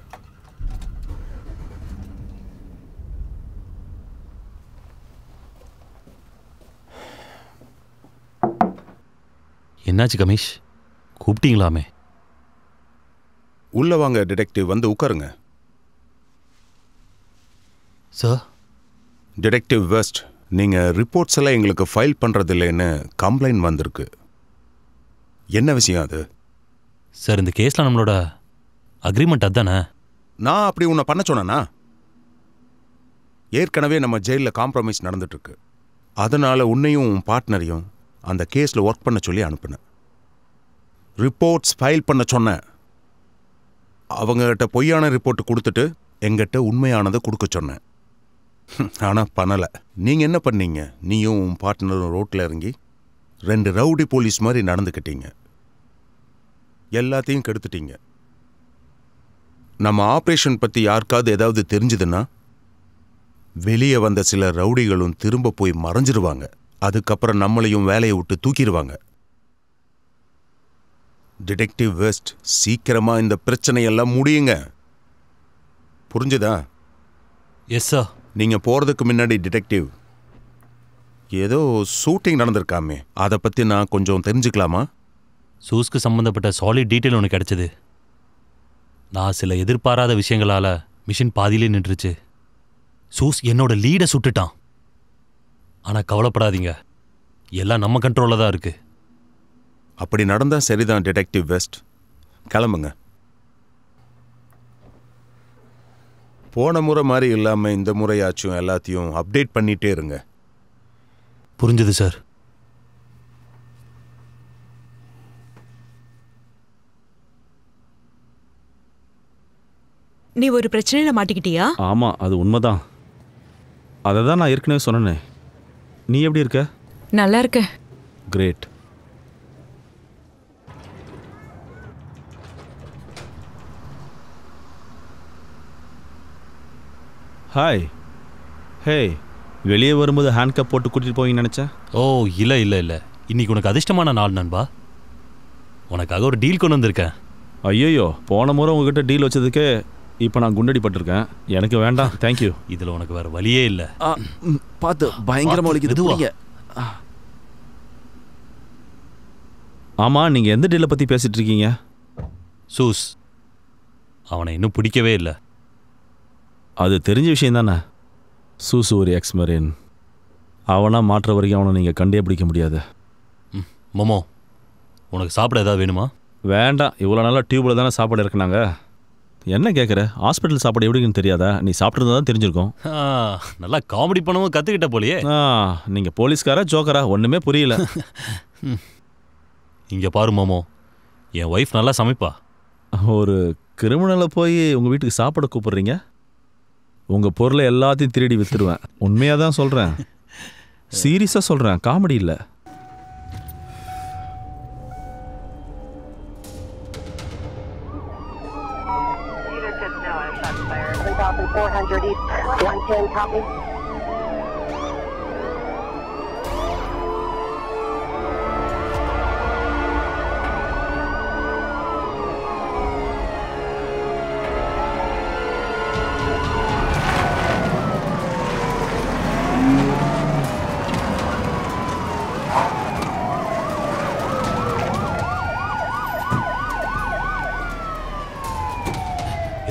என்னாச்சு கமேஷ்? கூப்பிட்டீங்களாமே? உள்ள வாங்க டிடெக்டிவ், வந்து உட்காருங்க. சார். டிடெக்டிவ் வெஸ்ட், நீங்கள் ரிப்போர்ட்ஸ் எல்லாம் எங்களுக்கு ஃபைல் பண்ணுறதில்லைன்னு கம்ப்ளைண்ட் வந்திருக்கு. என்ன விஷயம் அது? சார், இந்த கேஸில் நம்மளோட அக்ரிமெண்ட் அதுதானே? நான் அப்படி உன்னை பண்ண சொன்னேனா? ஏற்கனவே நம்ம ஜெயிலில் காம்ப்ரமைஸ் நடந்துட்டுருக்கு. அதனால் உன்னையும் உன் பார்ட்னரையும் அந்த கேஸில் ஒர்க் பண்ண சொல்லி அனுப்புனேன். ரிப்போர்ட்ஸ் ஃபைல் பண்ண சொன்னேன். அவங்ககிட்ட பொய்யான ரிப்போர்ட் கொடுத்துட்டு எங்கிட்ட உண்மையானதை கொடுக்க சொன்னேன். ஆனால் பண்ணலை. நீங்கள் என்ன பண்ணீங்க? நீயும் உன் பார்ட்னரும் ரோட்டில் இறங்கி 2 ரவுடி போலீஸ் மாதிரி நடந்துக்கிட்டீங்க. எல்லாத்தையும் கெடுத்துட்டீங்க. நம்ம ஆப்ரேஷன் பற்றி யாருக்காவது ஏதாவது தெரிஞ்சதுன்னா வெளியே வந்த சில ரவுடிகளும் திரும்ப போய் மறைஞ்சிருவாங்க. அதுக்கப்புறம் நம்மளையும் வேலையை விட்டு தூக்கிடுவாங்க. டிடெக்டிவ் வெஸ்ட், சீக்கிரமா இந்த பிரச்சனையெல்லாம் முடியுங்க. புரிஞ்சுதா? Yes sir. நீங்க போறதுக்கு முன்னாடி டிடெக்டிவ், ஏதோ ஷூட்டிங் நடந்திருக்காமே, அதை பத்தி நான் கொஞ்சம் தெரிஞ்சுக்கலாமா? சூஸ்க்கு சம்பந்தப்பட்ட சாலிட் டீட்டெயில் ஒன்று கிடைச்சது. நான் சில எதிர்பாராத விஷயங்களால மிஷின் பாதியிலே நின்றுச்சு. சூஸ் என்னோட லீடை சுட்டுட்டான். ஆனால் கவலைப்படாதீங்க, எல்லாம் நம்ம கண்ட்ரோலில் தான் இருக்கு. அப்படி நடந்தா சரிதான் டிடெக்டிவ் வெஸ்ட். கிளம்புங்க. போன முறை மாதிரி இல்லாமல் இந்த முறையாச்சும் எல்லாத்தையும் அப்டேட் பண்ணிட்டே இருங்க. புரிஞ்சது சார். நீ ஒரு பிரச்சனையில மாட்டிக்கிட்டியா? ஆமாம், அது உண்மைதான். அதை தான் நான் ஏற்கனவே சொன்னேனே. நீ எப்படி இருக்க? நல்லா இருக்க. கிரேட். ஹாய். ஹே, வெளியே வரும்போது ஹேண்ட் கப் போட்டு கூட்டிகிட்டு போவீங்கன்னு நினச்சேன். ஓ இல்லை இல்லை இல்லை, இன்னைக்கு உனக்கு அதிர்ஷ்டமான நாள் நண்பா. உனக்காக ஒரு டீல் கொண்டு வந்திருக்கேன். ஐயோயோ, போன முறை உங்ககிட்ட டீல் வச்சதுக்கே இப்போ நான் குண்டடிப்பட்டிருக்கேன். எனக்கு வேண்டாம், தேங்க்யூ. இதில் உனக்கு வேறு வழியே இல்லை. பார்த்து பயங்கரமாக வலிக்குது. ஆமாம், நீங்கள் எந்த டீலை பற்றி பேசிகிட்டு இருக்கீங்க? சூஸ், அவனை இன்னும் பிடிக்கவே இல்லை. அது தெரிஞ்ச விஷயம் தானே. சூசு ஒரு எக்ஸ் மரீன். அவனா மாற்ற வரைக்கும் அவனை நீங்கள் கண்டே பிடிக்க முடியாது. மோமோ, உனக்கு சாப்பிட ஏதாவது வேணுமா? வேண்டாம், இவ்வளோ நாளாக டியூப்பில் தானே சாப்பாடு இருக்குனாங்க. என்ன கேட்குற? ஹாஸ்பிட்டல் சாப்பாடு எப்படின்னு தெரியாதா? நீ சாப்பிட்றது தான் தெரிஞ்சிருக்கும். நல்லா காமெடி பண்ணவும் கற்றுக்கிட்ட போலியே. நீங்கள் போலீஸ்காரா ஜோக்கரா ஒன்றுமே புரியல. இங்கே பாரு மோமோ, என் ஒய்ஃப் நல்லா சமைப்பா. ஒரு கிரிமினலை போய் உங்கள் வீட்டுக்கு சாப்பிட கூப்பிட்றீங்க? உங்கள் பொருளை எல்லாத்தையும் திருடி விற்றுடுவேன். உண்மையாக தான் சொல்கிறேன், சீரியஸாக சொல்கிறேன், காமெடி இல்லை.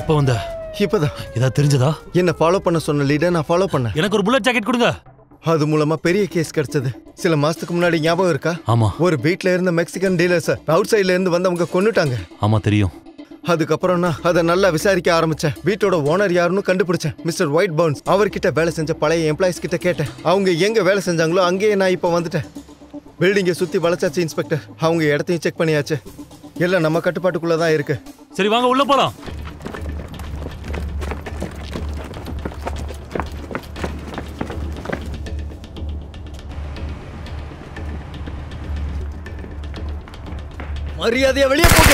எப்போ வந்த? இப்பதான். ஏதாவது தெரிஞ்சதா? என்ன ஃபாலோ பண்ண சொன்ன லீடர் நான் ஃபாலோ பண்ணேன். எனக்கு ஒரு புல்லட் ஜாக்கெட் கொடுங்க. அது மூலமா பெரிய கேஸ் கிடைச்சது. சில மாசத்துக்கு முன்னாடி ஞாபகம் இருக்கா? ஆமா. ஒரு வீட்ல இருந்த மெக்சிகன் டீலர்ஸ் அவுட் சைட்ல இருந்து வந்தவங்க கொன்னுட்டாங்க. ஆமா தெரியும். அதுக்கப்புறம் நான் அதை நல்லா விசாரிக்க ஆரம்பிச்சேன். வீட்டோட ஓனர் யாருன்னு கண்டுபிடிச்சேன். Mister white bounce. அவர்கிட்ட வேலை செஞ்ச பழைய எம்ப்ளாயிஸ் கிட்ட கேட்டேன். அவங்க எங்க வேலை செஞ்சாங்களோ அங்கேயே நான் இப்போ வந்துட்டேன். பில்டிங்கை சுத்தி வளைச்சாச்சு இன்ஸ்பெக்டர். அவங்க இடத்தையும் செக் பண்ணியாச்சு. எல்லாம் நம்ம கட்டுப்பாட்டுக்குள்ள தான் இருக்கு. சரி வாங்க உள்ள போலாம். மரியாதையா வெளியே போங்க.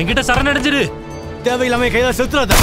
என்கிட்ட சரணடைஞ்சிரு. தேவையில்லாம கையில செத்துறாத.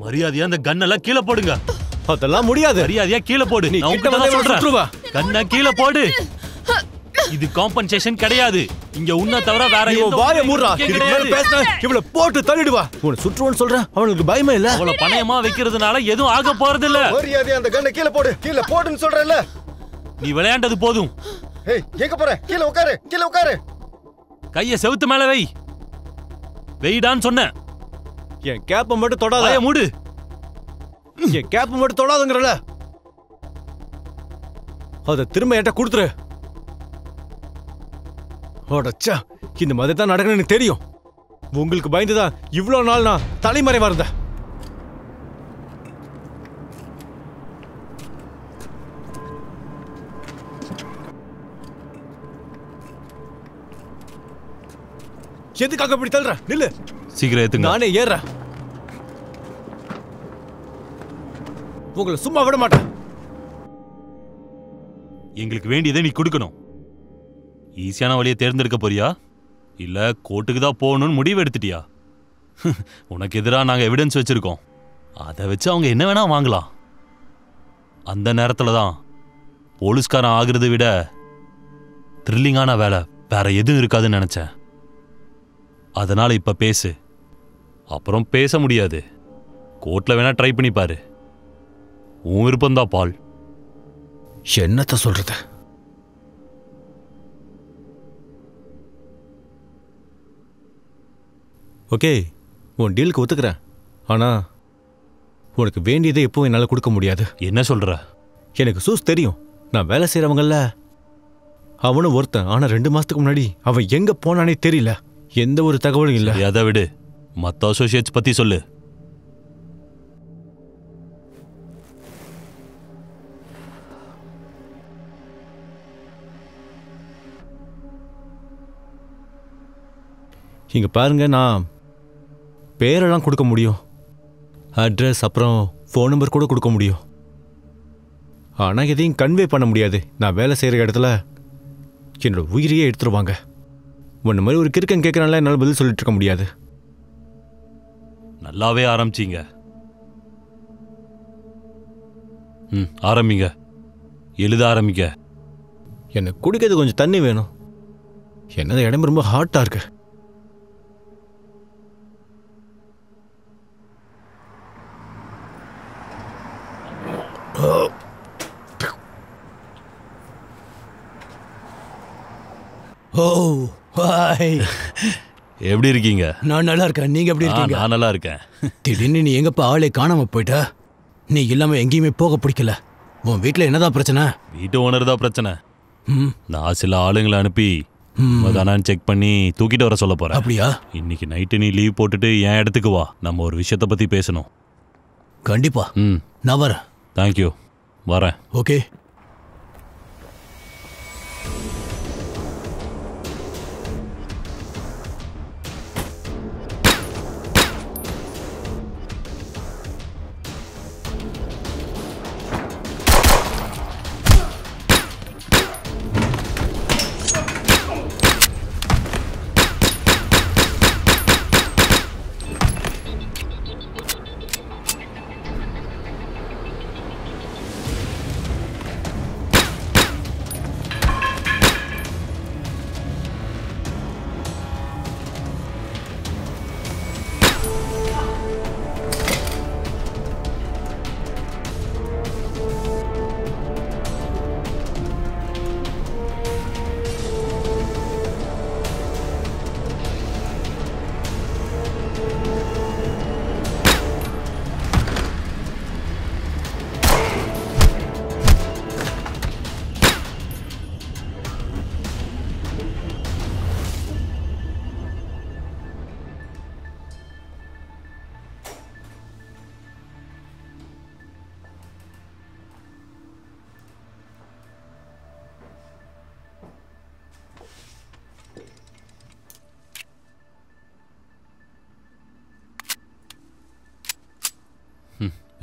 மரியாதையா அந்த கன்னெல்லாம் கீழே போடுங்க. அதெல்லாம் முடியாது. மரியாதையா கீழே போடு. நீ நான் கிட்ட உன்கிட்ட வந்து சொல்றேன். சுற்றுவா. கண்ணை கீழே போடு. இது காம்பன்சேஷன் கிடையாது. இங்க உன்னை தவிர வேற எந்த வாயை மூடுறா. உயிரும் இதுக்கு மேல கிடையாது. பேசுன இவள போட்டு தள்ளிடுவா. உன்னை சுற்றுவன்னு சொல்றேன். அவனுக்கு பயமே இல்ல. அவளை பணையமா வைக்கிறதுனால எதுவும் ஆக போறது இல்ல. மரியாதையா அந்த கண்ணை கீழே போடு. கீழே போடுன்னு சொல்றேன்ல. நீ விளையாண்டது போதும். ஏய் எங்க போற? கீழே உட்காரு. கீழே உட்காரு. கைய செவுத்து மேல வை. வெயிடான்னு சொன்னேன். என் கேப்ப மட்டும் தொடாத. வாயை மூடு. என் கேப்ப மட்டும் தொடாதங்கறல. அத திரும்ப என்கிட்ட கொடுத்துரு. ஓடச்சா, இந்த மாதிரி தான் நடக்கணும்னு எனக்கு தெரியும். உங்களுக்கு பயந்துதான் இவ்வளவு நாள் நான் தலைமறைவா இருந்தேன். எதுக்காக இப்படி தள்ளுற? நில்லு. சீக்கிரம் ஏத்துங்க. நானே ஏறேன். உங்களை சும்மா விட மாட்டேன். எங்களுக்கு வேண்டியதை நீ கொடுக்கணும். ஈஸியான வழியை தேர்ந்தெடுக்க போறியா இல்ல கோர்ட்டுக்கு தான் போகணும்னு முடிவு எடுத்துட்டியா? உனக்கு எதிராக நாங்கள் எவிடன்ஸ் வச்சிருக்கோம். அதை வச்சு அவங்க என்ன வேணா வாங்கலாம். அந்த நேரத்தில் தான் போலீஸ்காரன் ஆகுறதை விட த்ரில்லிங்கான வேலை வேற எதுவும் இருக்காதுன்னு நினைச்சேன். அதனால இப்ப பேசு. அப்புறம் பேச முடியாது. கோர்ட்ல வேணா ட்ரை பண்ணி பாரு. உன் விருப்பம்தான் பால். என்னத்த சொல்றது? ஓகே, உன் டீலுக்கு ஒத்துக்கிறேன். ஆனா உனக்கு வேண்டியதை எப்பவும் என்னால் கொடுக்க முடியாது. என்ன சொல்ற? எனக்கு சூஸ் தெரியும். நான் வேலை செய்கிறவங்கள அவனும் ஒருத்தன். ஆனால் 2 மாதத்துக்கு முன்னாடி அவன் எங்கே போனானே தெரியல. எந்த ஒரு தகவலும் இல்லை. அதை விடு, மற்ற அசோசியேட்ஸ் பற்றி சொல்லு. இங்கே பாருங்க, நான் பேரெல்லாம் கொடுக்க முடியும், அட்ரஸ், அப்புறம் ஃபோன் நம்பர் கூட கொடுக்க முடியும். ஆனால் எதையும் கன்வே பண்ண முடியாது. நான் வேலை செய்கிற இடத்துல என்னோட உயிரையே எடுத்துருவாங்க. உன்ன மாதிரி ஒரு கிறுக்கன் கேட்குறான்ல, என்னால் பதில் சொல்லிட்டு இருக்க முடியாது. நல்லாவே ஆரம்பிச்சிங்க. ஆரம்பிங்க, எழுத ஆரம்பிங்க. எனக்கு குடிக்கிறது கொஞ்சம் தண்ணி வேணும். என்னது இடம் ரொம்ப ஹாட்டாக இருக்கு. ஓ ஹாய், எப்படி இருக்கீங்க? நான் நல்லா இருக்கேன். நீங்க எப்படி இருக்கீங்க? நான் நல்லா இருக்கேன். திடீர்னு நீ எங்கப்பா ஆளே காணாம போயிட்ட? நீ இல்லாம எங்கேயுமே போக பிடிக்கல. உன் வீட்டில் என்னதான் பிரச்சனை? வீட்டு ஓனர் தான் பிரச்சனை. நான் சில ஆளுங்களை அனுப்பி தானான்னு செக் பண்ணி தூக்கிட்டு வர சொல்ல போறேன். அப்படியா? இன்னைக்கு நைட்டு நீ லீவ் போட்டுட்டு என் இடத்துக்கு வா, நம்ம ஒரு விஷயத்தை பத்தி பேசணும். கண்டிப்பா நான் வரேன். தேங்க்யூ, வரேன். ஓகே.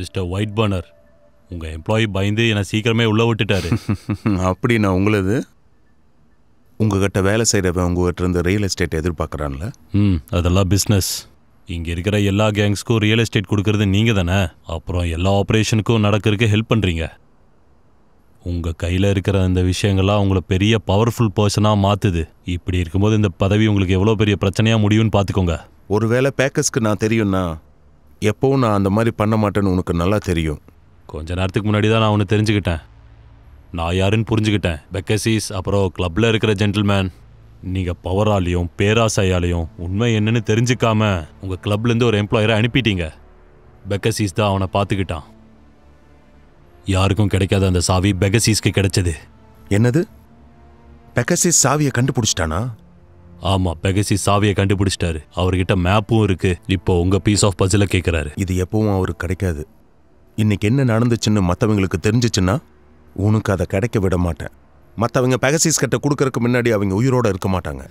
மிஸ்டர் ஒயிட் பர்னர், உங்க எம்ப்ளாயி பயந்து என்னை சீக்கிரமே உள்ள விட்டுட்டாரு. அப்படி நான் உங்களது உங்ககிட்ட வேலை செய்கிறவன் உங்ககிட்ட இருந்து ரியல் எஸ்டேட் எதிர்பார்க்குறான்ல? அதெல்லாம் பிஸ்னஸ். இங்கே இருக்கிற எல்லா கேங்ஸ்க்கும் ரியல் எஸ்டேட் கொடுக்கறது நீங்கள் தானே. அப்புறம் எல்லா ஆப்ரேஷனுக்கும் நடக்கிறதுக்கு ஹெல்ப் பண்ணுறீங்க. உங்கள் கையில் இருக்கிற அந்த விஷயங்கள்லாம் உங்களை பெரிய பவர்ஃபுல் பர்சனாக மாற்றுது. இப்படி இருக்கும்போது இந்த பதவி உங்களுக்கு எவ்வளோ பெரிய பிரச்சனையாக முடியும்னு பார்த்துக்கோங்க. ஒருவேளை பேக்கர்ஸ்க்கு நான் தெரியும்னா எப்போவும் நான் அந்த மாதிரி பண்ண மாட்டேன்னு உனக்கு நல்லா தெரியும். கொஞ்ச நேரத்துக்கு முன்னாடி தான் நான் ஒன்று தெரிஞ்சுக்கிட்டேன். நான் யாருன்னு புரிஞ்சுக்கிட்டேன். பெக்கசீஸ் அப்புறம் கிளப்பில் இருக்கிற ஜென்டில்மேன், நீங்கள் பவராலையும் பேராசையாலையும் உண்மை என்னன்னு தெரிஞ்சுக்காம உங்கள் கிளப்லேருந்து ஒரு எம்ப்ளாயரை அனுப்பிட்டீங்க. பெக்கசீஸ் தான் அவனை பார்த்துக்கிட்டான். யாருக்கும் கிடைக்காத அந்த சாவி பெக்கசீஸ்க்கு கிடைச்சது. என்னது? பெக்கசீஸ் சாவியை கண்டுபிடிச்சிட்டானா? ஆமாம், பெகசிஸ் சாவியை கண்டுபிடிச்சிட்டாரு. அவர்கிட்ட மேப்பும் இருக்கு. இப்போ உங்க பீஸ் ஆஃப் பசில கேட்குறாரு. இது எப்பவும் அவருக்கு கிடைக்காது. இன்னைக்கு என்ன நடந்துச்சுன்னு மற்றவங்களுக்கு தெரிஞ்சிச்சுன்னா உனக்கு அதை கிடைக்க விட மாட்டேன். மற்றவங்க பெகசிஸ் கிட்ட கொடுக்கறதுக்கு முன்னாடி அவங்க உயிரோட இருக்க மாட்டாங்க.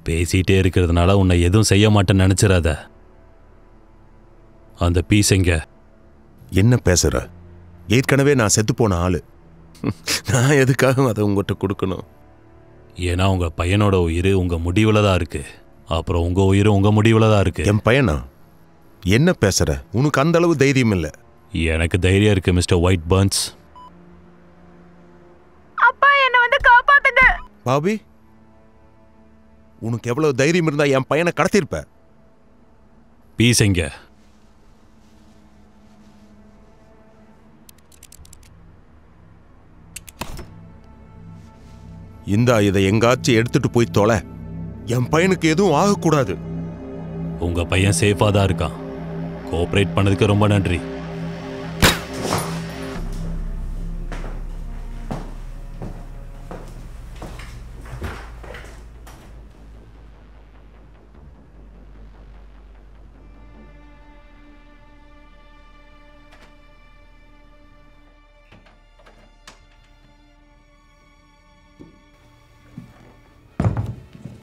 பேசிட்டே இருக்கிறதுனால உன்னை எதுவும் செய்ய மாட்டேன்னு நினைச்சிடாத. அந்த பீஸ் எங்க? என்ன பேசுற? ஏற்கனவே நான் செத்து போன ஆளு. நான் எதுக்காக அதை உங்ககிட்ட கொடுக்கணும்? ஏன்னா உங்க பையனோட உயிர் உங்க முடிவுல தான் இருக்கு. அப்புறம் உங்க உயிர் உங்க முடிவுல தான் இருக்கு. என் பையனா? என்ன பேசுற? உனக்கு அந்த அளவு தைரியம் இல்லை. எனக்கு தைரியம் இருக்கு மிஸ்டர் ஒயிட் பர்ன்ஸ். அப்பா, என்ன வந்து காப்பாத்துங்க. பாபி, உனக்கு எவ்வளவு தைரியம் இருந்தா என் பையனை கடத்திருப்ப? பீஸ் எங்க? இந்தா, இதை எங்காச்சும் எடுத்துட்டு போய் தொலை. என் பையனுக்கு எதுவும் ஆகக்கூடாது. உங்க பையன் சேஃபா தான் இருக்கான். கோஆப்ரேட் பண்ணதுக்கு ரொம்ப நன்றி.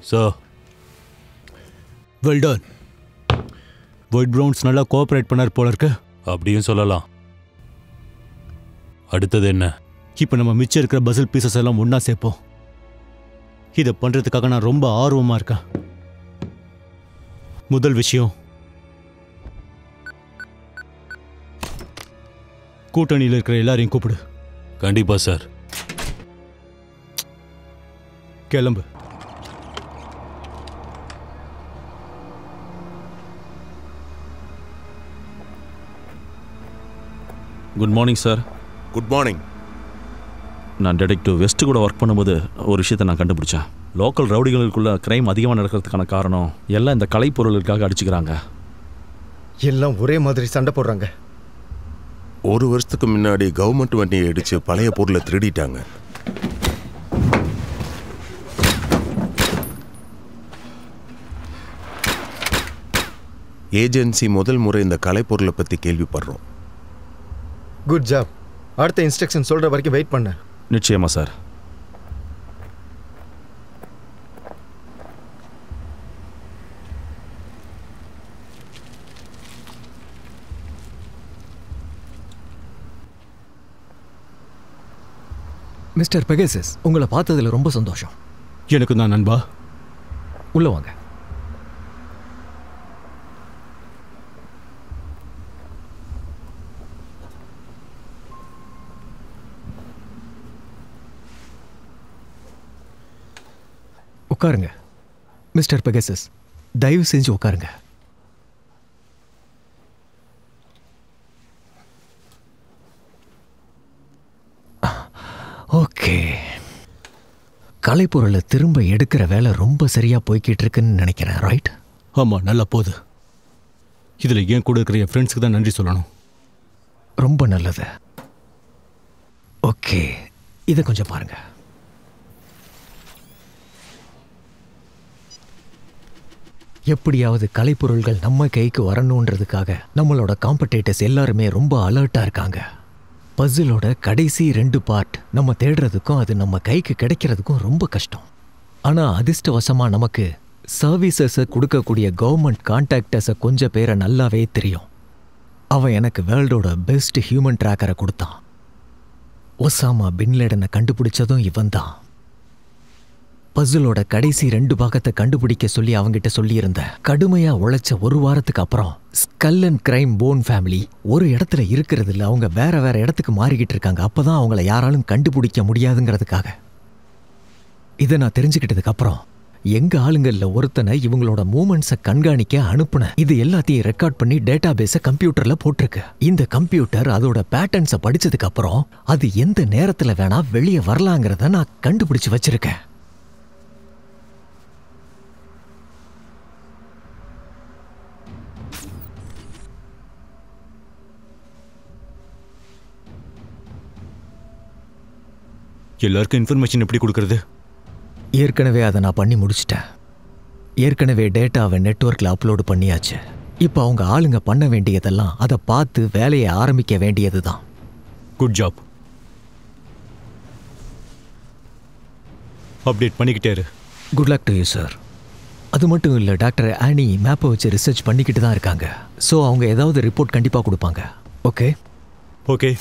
Sir, well done. White browns நல்லா கோஆப்ரேட் பண்ணார் போல இருக்கு. அப்படியும் சொல்லலாம். அடுத்தது என்ன? இப்போ நம்ம மிச்சம் இருக்கிற பசில் பீசஸ் எல்லாம் ஒன்றா சேர்ப்போம். இதை பண்ணுறதுக்காக நான் ரொம்ப ஆர்வமாக இருக்கேன். முதல் விஷயம், கூட்டணியில் இருக்கிற எல்லாரையும் கூப்பிடு. கண்டிப்பா சார். கிளம்பு. Good morning sir. Good morning. நான் டிடெக்டிவ் வெஸ்ட் கூட ஒர்க் பண்ணும்போது ஒரு விஷயத்தை நான் கண்டுபிடிச்சேன். லோக்கல் ரவுடிகளுக்குள்ள கிரைம் அதிகமாக நடக்கிறதுக்கான காரணம் எல்லாம் இந்த கலைப்பொருளுக்காக அடிச்சுக்கிறாங்க. எல்லாம் ஒரே மாதிரி சண்டை போடுறாங்க. ஒரு வருஷத்துக்கு முன்னாடி கவர்மெண்ட் வண்டியை அடிச்சு பழைய பொருளை திருடிட்டாங்க. ஏஜென்சி முதல் முறை இந்த கலைப்பொருளை பற்றி கேள்விப்படுறோம். Good job. அடுத்த இன்ஸ்ட்ரக்ஷன் சொல்ற வரைக்கும் வெயிட் பண்ண. நிச்சயமா சார். மிஸ்டர் பெகசஸ், உங்களை பார்த்ததுல ரொம்ப சந்தோஷம். எனக்கு தான் நண்பா. உள்ள வாங்க. உட்காருங்க. மிஸ்டர் பெகசஸ், தயவு செஞ்சு உட்காருங்க. ஓகே. கலைப்பொருளை திரும்ப எடுக்கிற வேலை ரொம்ப சரியா போய்கிட்டு இருக்குன்னு நினைக்கிறேன், ரைட்? ஆமாம், நல்லா போகுது. இதில் ஏன் கூட இருக்கிற என் ஃப்ரெண்ட்ஸுக்கு தான் நன்றி சொல்லணும். ரொம்ப நல்லது. ஓகே, இதை கொஞ்சம் பாருங்க. எப்படியாவது கலைப்பொருள்கள் நம்ம கைக்கு வரணுன்றதுக்காக நம்மளோட காம்படேட்டர்ஸ் எல்லாருமே ரொம்ப அலர்ட்டா இருக்காங்க. பசிலோட கடைசி 2 பார்ட் நம்ம தேடுறதுக்கும் அது நம்ம கைக்கு கிடைக்கிறதுக்கும் ரொம்ப கஷ்டம். ஆனா அதிர்ஷ்டவசமா நமக்கு சர்வீசஸை கொடுக்கக்கூடிய கவர்மெண்ட் கான்டாக்டர்ஸை கொஞ்சம் பேரை நல்லாவே தெரியும். அவன் எனக்கு வேர்ல்டோட பெஸ்ட் ஹியூமன் ட்ராக்கரை கொடுத்தான். ஒசாமா பின்லேடனை கண்டுபிடிச்சதும் இவன் தான். பசிலோட கடைசி 2 பாகத்தை கண்டுபிடிக்க சொல்லி அவங்கிட்ட சொல்லியிருந்த கடுமையா உழைச்ச 1 வாரத்துக்கு அப்புறம் skull and crime phone family ஒரு இடத்துல இருக்கிறது இல்லை, அவங்க வேற வேற இடத்துக்கு மாறிக்கிட்டு இருக்காங்க. அப்பதான் அவங்கள யாராலும் கண்டுபிடிக்க முடியாதுங்கிறதுக்காக. இதை நான் தெரிஞ்சுக்கிட்டதுக்கு அப்புறம் எங்க ஆளுங்கள்ல ஒருத்தனை இவங்களோட மூமெண்ட்ஸை கண்காணிக்க அனுப்புனேன். இது எல்லாத்தையும் ரெக்கார்ட் பண்ணி டேட்டா பேஸை கம்ப்யூட்டர்ல போட்டிருக்கு. இந்த கம்ப்யூட்டர் அதோட பேட்டர்ன்ஸை படிச்சதுக்கு அப்புறம் அது எந்த நேரத்துல வேணா வெளியே வரலாங்கிறத நான் கண்டுபிடிச்சு வச்சிருக்கேன். எல்லாருக்கும் இன்ஃபர்மேஷன் எப்படி கொடுக்கறது? ஏற்கனவே அதை நான் பண்ணி முடிச்சிட்டேன். ஏற்கனவே டேட்டாவை நெட்வொர்க்கில் அப்லோடு பண்ணியாச்சு. இப்போ அவங்க ஆளுங்க பண்ண வேண்டியதெல்லாம் அதை பார்த்து வேலையை ஆரம்பிக்க வேண்டியது தான். Good job. அப்டேட் பண்ணிக்கிட்டே இரு. Good luck to you sir. அது மட்டும் இல்லை, டாக்டர் ஆனி மேப்பை வச்சு ரிசர்ச் பண்ணிக்கிட்டு தான் இருக்காங்க. ஸோ அவங்க ஏதாவது ரிப்போர்ட் கண்டிப்பாக கொடுப்பாங்க. Okay okay.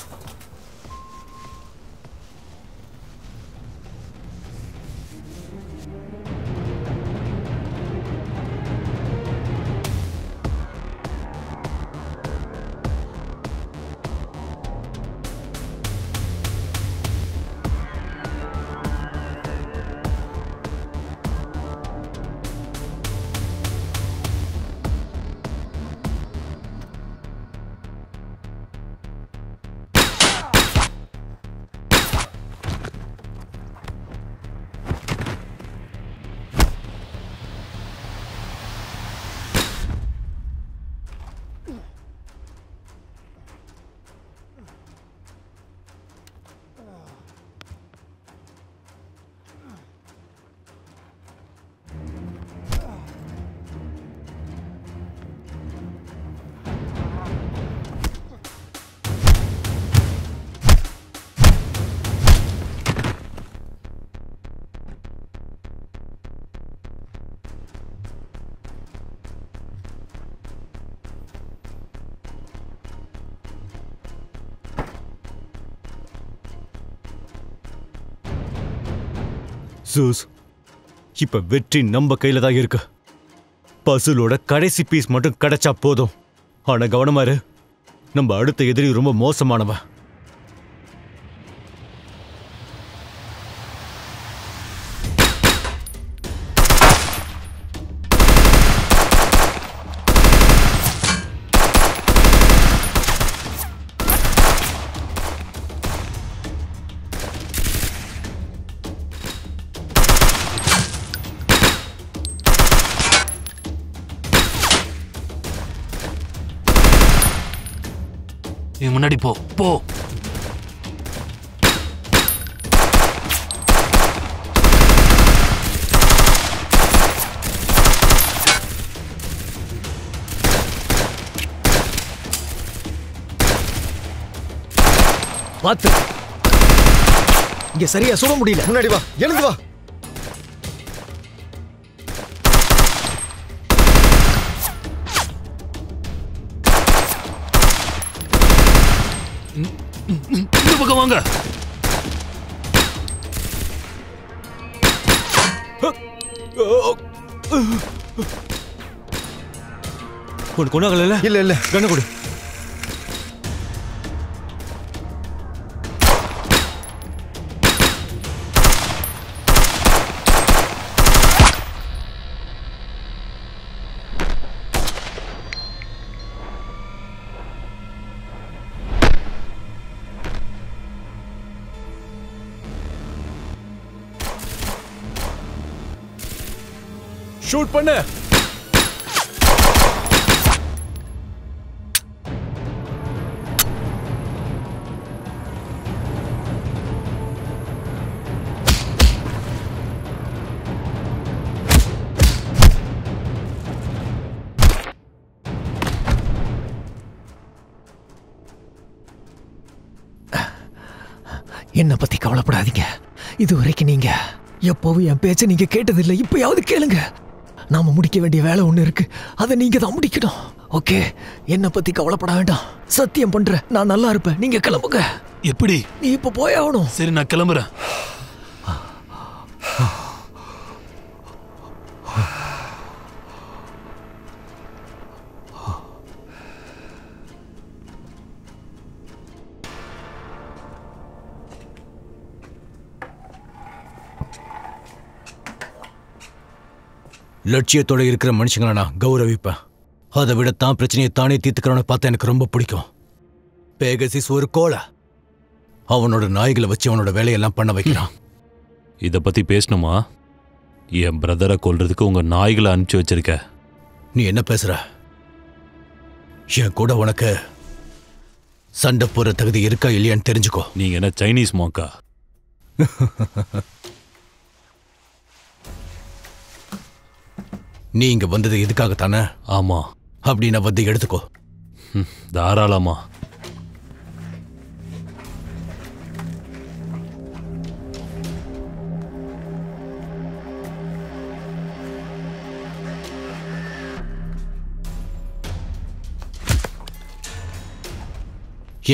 ஜூஸ், இப்ப வெற்றி நம்ம கையில தான் இருக்கு. பசுலோட கடைசி பீஸ் மட்டும் கிடைச்சா போதும். ஆனா கவனமா இரு, நம்ம அடுத்த எதிரி ரொம்ப மோசமானவன். நீ முன்னாடி போ போ. பார்த்து, இங்க சரியா சுட முடியல. முன்னாடி வா, எழுந்து வா. இந்த பக்கம் வாங்க. உனக்கு ஒன்றாகல? இல்ல இல்ல, கண்ணு கொடு. ஷூட் பண்ணு. என்ன பத்தி கவலைப்படாதீங்க. இதுவரைக்கும் நீங்க எப்பவும் என் பேச்ச நீங்க கேட்டதில்லை. இப்பயாவது கேளுங்க. நாம முடிக்க வேண்டிய வேலை ஒண்ணு இருக்கு. அதை நீங்க தான் முடிக்கணும். ஓகே? என்ன பத்தி கவலைப்பட வேண்டாம். சத்தியம் பண்றேன், நான் நல்லா இருப்பேன். நீங்க கிளம்புங்க. எப்படி? நீ இப்ப போய் ஆகணும். சரி, நான் கிளம்புறேன். லட்சியத்தோட இருக்கிற மனுஷங்களை நான் கௌரவிப்பேன். அதை விட தான் பிரச்சனையை தானே தீர்த்துக்கிறவனை பார்த்தா எனக்கு ரொம்ப பிடிக்கும். பேகசிஸ் ஒரு கோலை. அவனோட நாய்களை வச்சு அவனோட வேலையெல்லாம் பண்ண வைக்கிறான். இதை பத்தி பேசணுமா? என் பிரதரை கொல்றதுக்கு உங்க நாய்களை அனுப்பிச்சு வச்சிருக்க. நீ என்ன பேசுற? என் கூட உனக்கு சண்டை போற தகுதி இருக்கா இல்லையான்னு தெரிஞ்சுக்கோ. நீங்க என்ன சைனீஸ் மாக்கா? நீ இங்க வந்தது எதுக்காகத்தானே? ஆமா. அப்படின்னா வந்து எடுத்துக்கோ. தாராளமா.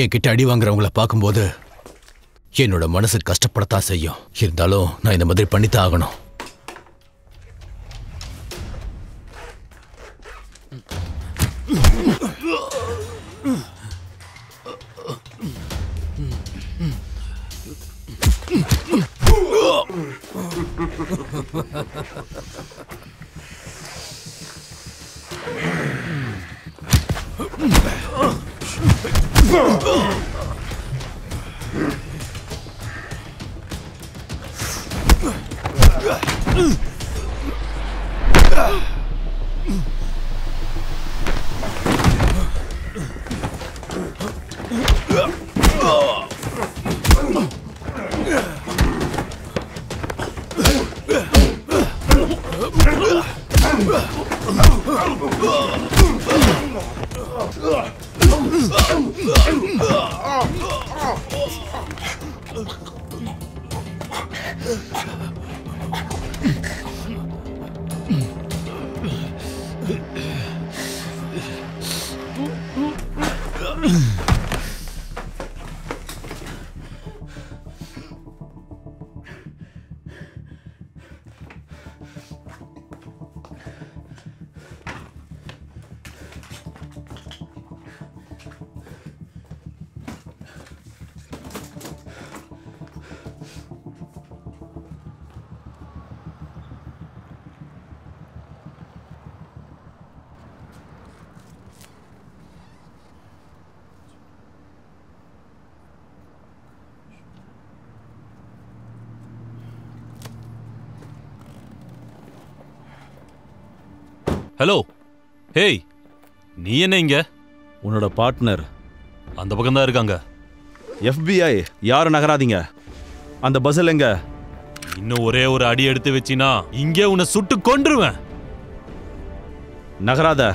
என்கிட்ட அடி வாங்குறவங்கள பார்க்கும்போது என்னோட மனசு கஷ்டப்படத்தான் செய்யும். இருந்தாலும் நான் இந்த மாதிரி பண்ணித்தான் ஆகணும். ஹலோ, ஹேய், நீ என்ன இங்க? உன்னோட பார்ட்னர் அந்த பக்கம் தான் இருக்காங்க. FBI, யாரும் நகராதீங்க. அந்த பஸ்ஸில் எங்க? இன்னும் ஒரே ஒரு அடி எடுத்து வச்சினா இங்கே உன்னை சுட்டு கொன்றுவேன். நகராத.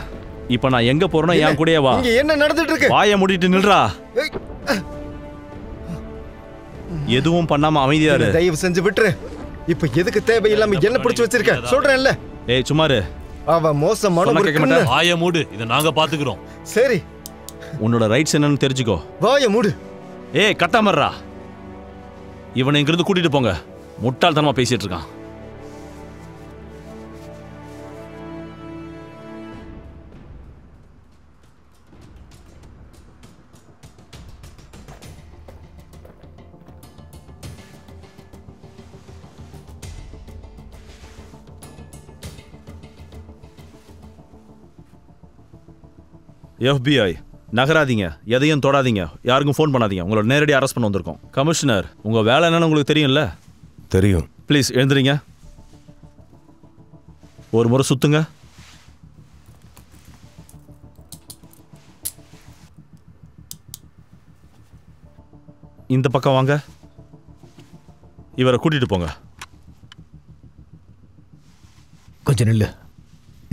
இப்ப நான் எங்க போறேன்னா என் கூடயே வா. இங்க என்ன நடந்துட்டு இருக்கு? வாயை மூடிட்டு நில்றா. ஏய், எதுவும் பண்ணாம அமைதியா இரு. தயவு செஞ்சு விட்டுரு. இப்ப எதுக்கு தேவையில்லாம என்ன பிடிச்சு வச்சிருக்க? சொல்றேன்ல. ஏய் சுமாரு. அவ மோசமான சொன்னா ஒரு கேட்க மாட்டா? கிரிமினல். வாயை மூடு, இதை நாங்க பாத்துக்கிறோம். சரி, உன்னோட ரைட்ஸ் என்னன்னு தெரிஞ்சுக்கோ. வாயை மூடு. ஏய் கத்தாமர்றா. இவனை இங்கிருந்து கூட்டிட்டு போங்க. முட்டாள்தனமா பேசிட்டு இருக்கான். FBI, நகராதீங்க, எதையும் தொடாதீங்க, யாருக்கும் ஃபோன் பண்ணாதீங்க. உங்களோட நேரடி அரெஸ்ட் பண்ண வந்திருக்கோம். கமிஷனர், உங்க வேலை என்னன்னு உங்களுக்கு தெரியும்ல? தெரியும். ப்ளீஸ் எழுந்துறீங்க. ஒரு முறை சுத்துங்க. இந்த பக்கம் வாங்க. இவரை கூட்டிட்டு போங்க. கொஞ்சம் நில்லு.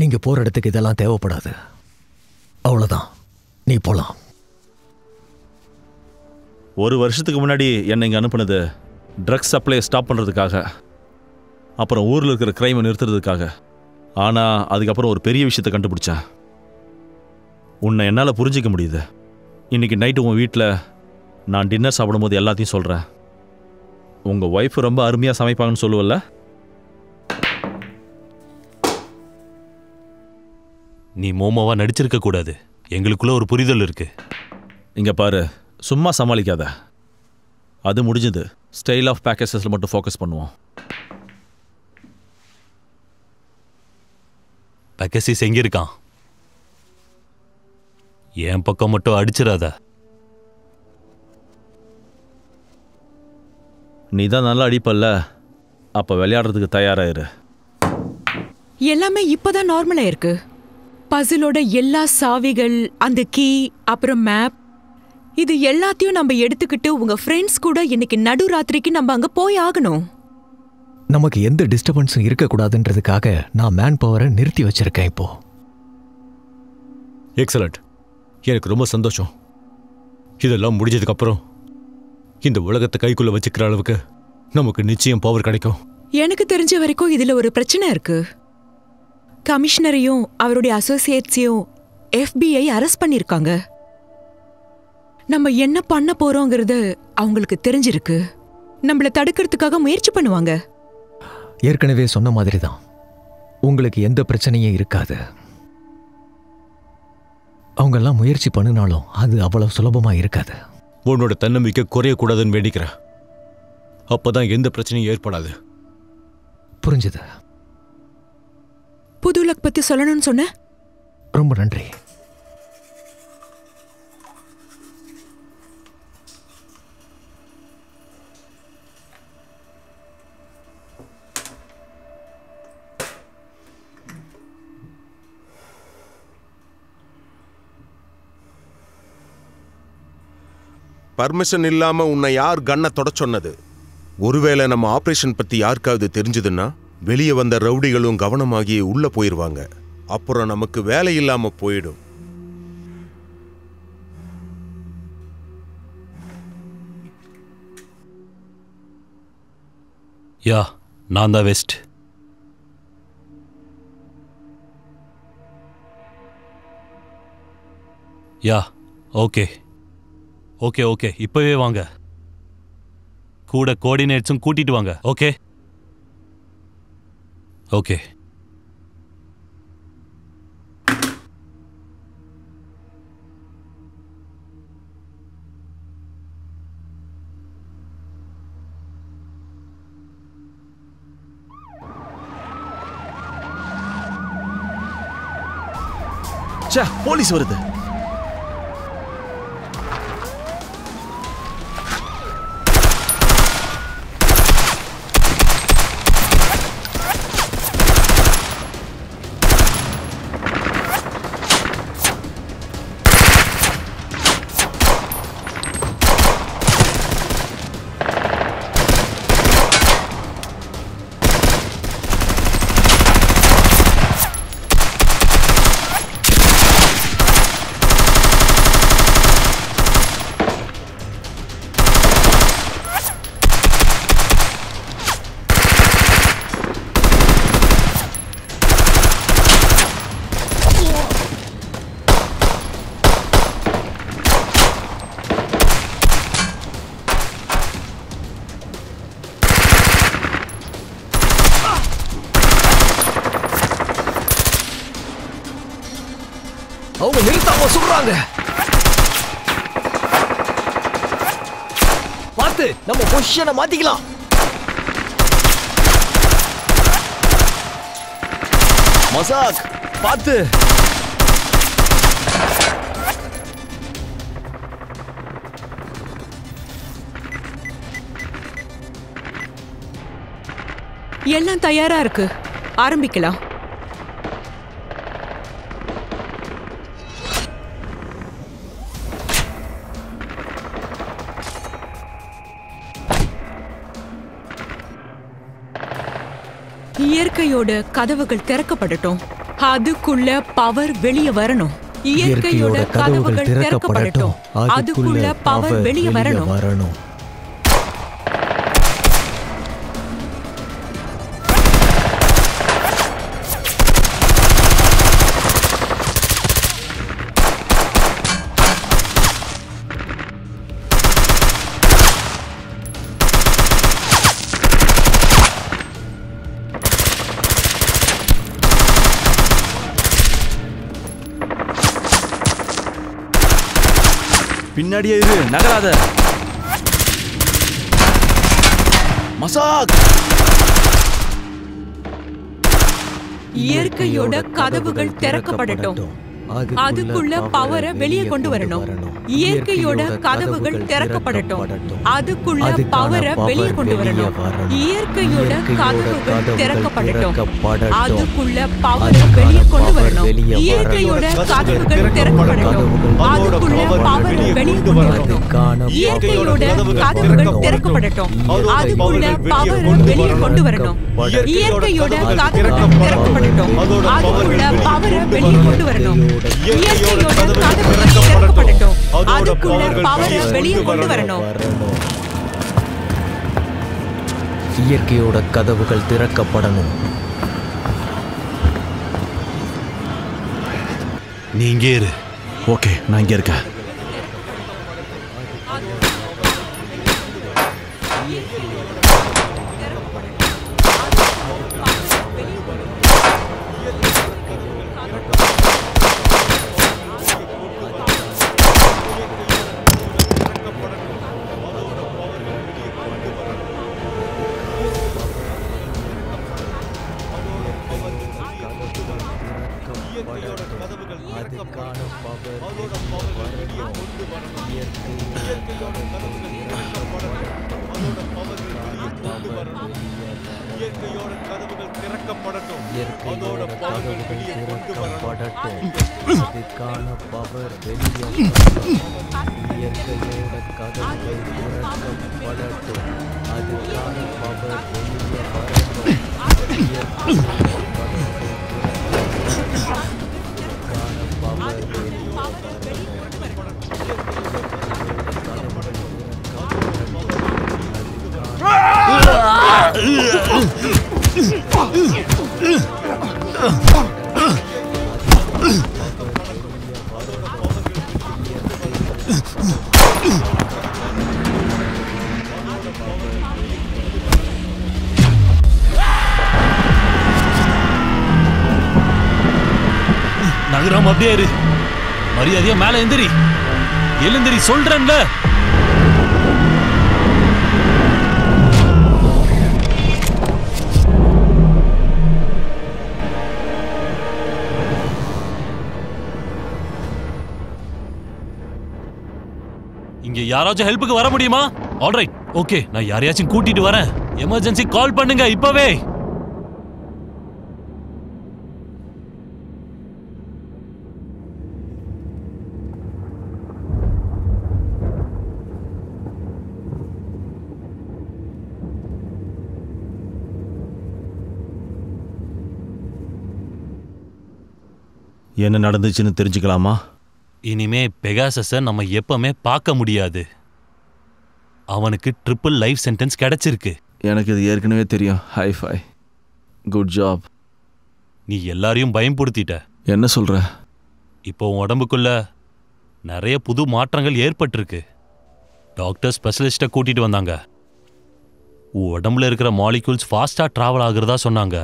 நீங்க போற இடத்துக்கு இதெல்லாம் தேவைப்படாது. அவ்வளவுதான், நீ போலாம். ஒரு வருஷத்துக்கு முன்னாடி என்னை இங்கே அனுப்புனது ட்ரக்ஸ் சப்ளையை ஸ்டாப் பண்ணுறதுக்காக, அப்புறம் ஊரில் இருக்கிற கிரைமை நிறுத்துறதுக்காக. ஆனால் அதுக்கப்புறம் ஒரு பெரிய விஷயத்தை கண்டுபிடிச்சேன். உன்னை என்னால் புரிஞ்சிக்க முடியுது. இன்னைக்கு நைட்டு உன் வீட்டில் நான் டின்னர் சாப்பிடும்போது எல்லாத்தையும் சொல்கிறேன். உங்கள் ஒய்ஃப் ரொம்ப அருமையாக சமைப்பாங்கன்னு சொல்லுவல்ல? நீ மோமோவா நடிச்சிருக்க கூடாது. எங்களுக்குள்ள ஒரு புரிதல் இருக்கு. இங்கே பாரு, சும்மா சமாளிக்காத. அது முடிஞ்சது. ஸ்டைல் ஆஃப் பேக்கேஜஸில் மட்டும் ஃபோக்கஸ் பண்ணுவோம். பெகசிஸ் எங்க இருக்கான்? என் பக்கம் மட்டும் அடிச்சிடாத. நீ தான் நல்லா அடிப்பல்ல, அப்போ விளையாடுறதுக்கு தயாராயிரு. எல்லாமே இப்பதான் நார்மலா இருக்கு. பசிலோட எல்லா சாவிகள், அந்த கீ, அப்புறம் மேப், இது எல்லாத்தையும் நம்ம எடுத்துக்கிட்டு உங்க ஃப்ரெண்ட்ஸ் கூட இன்னைக்கு நடுராத்திரிக்கு நம்ம அங்க போய் ஆகணும். நமக்கு எந்த டிஸ்டர்பன்ஸும் இருக்கக்கூடாதுன்றதுக்காக நான் மேன் பவரை நிறுத்தி வச்சிருக்கேன் இப்போ. எக்ஸலண்ட். எனக்கு ரொம்ப சந்தோஷம். இதெல்லாம் முடிஞ்சதுக்கப்புறம் இந்த உலகத்தை கைக்குள்ள வச்சுக்கிற அளவுக்கு நமக்கு நிச்சயம் பவர் கிடைக்கும். எனக்கு தெரிஞ்ச வரைக்கும் இதுல ஒரு பிரச்சனை இருக்கு. கமிஷனரையும் அவருடைய அசோசியேட்ஸையும் FBI அரெஸ்ட் பண்ணிருக்காங்க. நம்ம என்ன பண்ண போறோங்கிறது அவங்களுக்கு தெரிஞ்சிருக்கு. நம்மள தடுக்கிறதுக்காக முயற்சி பண்ணுவாங்க. ஏற்கனவே சொன்ன மாதிரி தான், உங்களுக்கு எந்த பிரச்சனையும் இருக்காது. அவங்கெல்லாம் முயற்சி பண்ணினாலும் அது அவ்வளவு சுலபமா இருக்காது. உன்னோட தன்னம்பிக்கை குறையக்கூடாதுன்னு வேண்டிக்கிறேன். அப்பதான் எந்த பிரச்சனையும் ஏற்படாது. புரிஞ்சுது. புது லக் பத்தி சொல்லணும்னு சொன்ன. ரொம்ப நன்றி. பர்மிஷன் இல்லாம உன்னை யார் கண்ணை தொட சொன்னது? ஒருவேளை நம்ம ஆபரேஷன் பத்தி யாருக்காவது தெரிஞ்சதுன்னா வெளியே வந்த ரவுடிகளும் கவனமாகி உள்ள போயிருவாங்க. அப்புறம் நமக்கு வேலை இல்லாம போயிடும். யா, நான் தான் வெஸ்ட். யா, ஓகே ஓகே ஓகே, இப்பவே வாங்க. கூட கோஆர்டினேட்ஸும் கூட்டிட்டு வாங்க. Okay okay. ச்சே, போலீஸ் வருது. நம்ம சுடுறாங்க. பார்த்து நம்ம பொசிஷனை மாத்திக்கலாம். மசாக் பார்த்து. எல்லாம் தயாரா இருக்கு, ஆரம்பிக்கலாம். இயற்கையோட கதவுகள் திறக்கப்படட்டும், அதுக்குள்ள பவர் வெளியே வரணும். இயற்கையோட கதவுகள் திறக்கப்படட்டும், அதுக்குள்ள பவர் வெளியே வரணும். பின்னாடியே இரு, நகராத. மசாக். இயற்கையோட கதவுகள் திறக்கப்படட்டும், அதுக்குள்ள பவரை வெளியே கொண்டு வரணும். இயற்கையோட கதவுகள் திறக்கப்படட்டும், அதுக்குள்ள பவரை வெளியே கொண்டு வரணும். இயற்கையோட கதவுகள் திறக்கப்படட்டும், அதுக்குள்ள பவரை வெளியே கொண்டு வரணும். இயற்கையோட கதவுகள் திறக்கப்படட்டும், அதுக்குள்ள பவரை வெளியே கொண்டு வரணும். இயற்கையோட கதவுகள் திறக்கப்படட்டும், அதுக்குள்ள பவரை வெளியே கொண்டு வரணும். இயற்கையோட கதவுகள் திறக்கப்படட்டும், அதுக்குள்ள பவரை வெளியே கொண்டு வரணும். இயற்கையோட கதவுகள் திறக்கப்படட்டும், அதுக்குள்ள பவரை வெளியே கொண்டு வரணும். இயற்கையோட கதவுகள் திறக்கப்படணும். நீ இங்கே இரு. ஓகே, நான் இங்கே இருக்கேன். நகராம அப்படியே இரு. மரியாதையா மேல எந்திரி. எழுந்திரி சொல்றேன்ல. இங்க யாராச்சும் ஹெல்ப்புக்கு வர முடியுமா? ஆல்ரைட், ஓகே, நான் யாரையாச்சும் கூட்டிட்டு வரேன். எமர்ஜென்சி கால் பண்ணுங்க இப்பவே. என்ன நடந்துச்சுன்னு தெரிஞ்சுக்கலாமா? இனிமே பெகாசஸை நம்ம எப்பவுமே பார்க்க முடியாது. அவனுக்கு ட்ரிபிள் லைஃப் சென்டென்ஸ் கிடைச்சிருக்கு. எனக்கு இது ஏற்கனவே தெரியும். High-five, good job. நீ எல்லாரையும் பயம்படுத்திட்ட. என்ன சொல்ற? இப்போ உன் உடம்புக்குள்ள நிறைய புது மாற்றங்கள் ஏற்பட்டிருக்கு. டாக்டர் ஸ்பெஷலிஸ்ட்டை கூட்டிட்டு வந்தாங்க. உன் உடம்புல இருக்கிற மாலிகூல்ஸ் ஃபாஸ்டா டிராவல் ஆகுறதா சொன்னாங்க.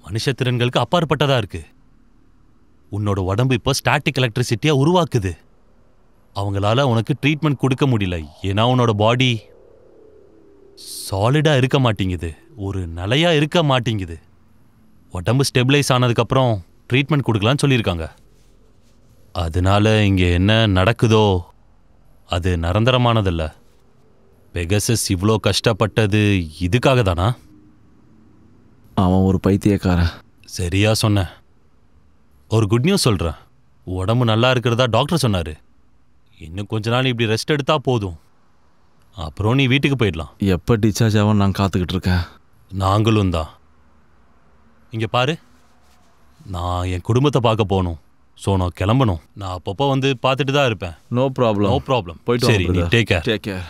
மனுஷ திறன்களுக்கு அப்பாற்பட்டதா இருக்கு. உன்னோட உடம்பு இப்போ ஸ்டாட்டிக் எலக்ட்ரிசிட்டியா உருவாக்குது. அவங்களால உனக்கு ட்ரீட்மெண்ட் கொடுக்க முடியல, ஏன்னா உன்னோட பாடி சாலிடா இருக்க மாட்டேங்குது, ஒரு நிலையா இருக்க மாட்டேங்குது. உடம்பு ஸ்டெபிளைஸ் ஆனதுக்கப்புறம் ட்ரீட்மெண்ட் கொடுக்கலான்னு சொல்லியிருக்காங்க. அதனால இங்கே என்ன நடக்குதோ அது நிரந்தரமானதில்ல. பெகசஸ் இவ்வளோ கஷ்டப்பட்டது இதுக்காக தானா? அவன் ஒரு பைத்தியக்காரன். சரியா சொன்ன. ஒரு குட் நியூஸ் சொல்கிறேன். உடம்பு நல்லா இருக்கிறதா டாக்டர் சொன்னார். இன்னும் கொஞ்ச நாள் இப்படி ரெஸ்ட் எடுத்தா போதும், அப்புறம் நீ வீட்டுக்கு போயிடலாம். எப்போ டிஸ்சார்ஜ் ஆகும் நான் காத்துக்கிட்டு இருக்கேன். நாங்களும் தான். இங்கே பாரு, நான் என் குடும்பத்தை பார்க்க போகணும். ஸோ நான் கிளம்பணும். நான் அப்பப்போ வந்து பார்த்துட்டு தான் இருப்பேன். No problem. No problem. போயிட்டு சரி, நீ டேக் கேர். Take care.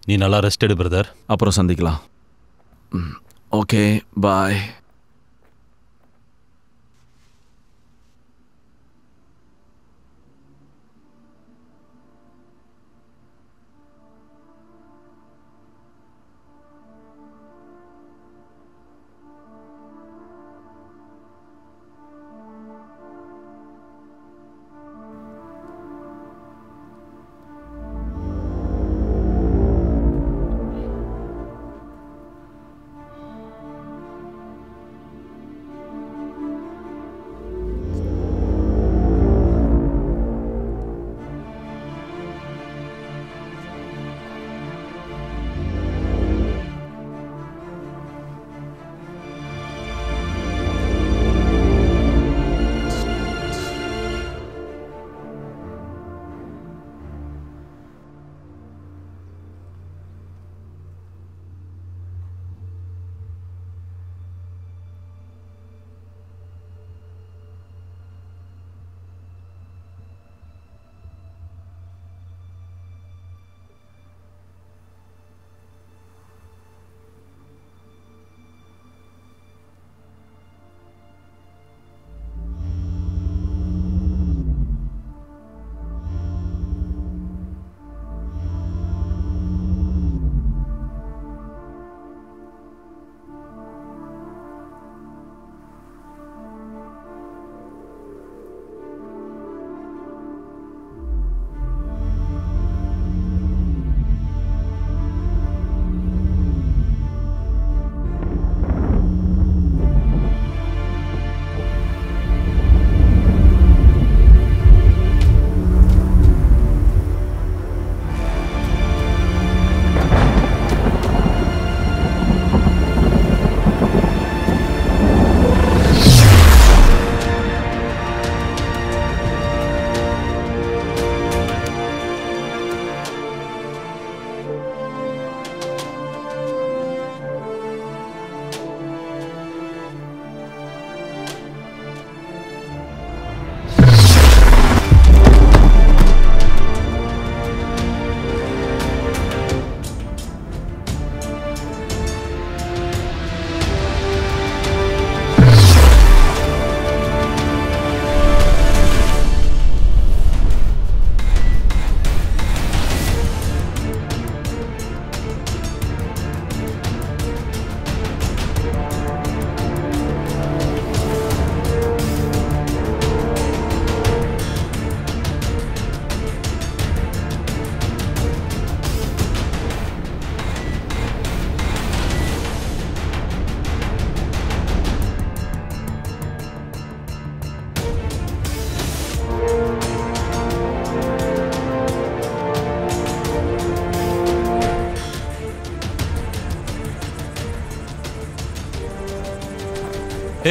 நீ நல்லா ரெஸ்ட் எடு பிரதர். அப்புறம் சந்திக்கலாம். ஓகே, பாய்.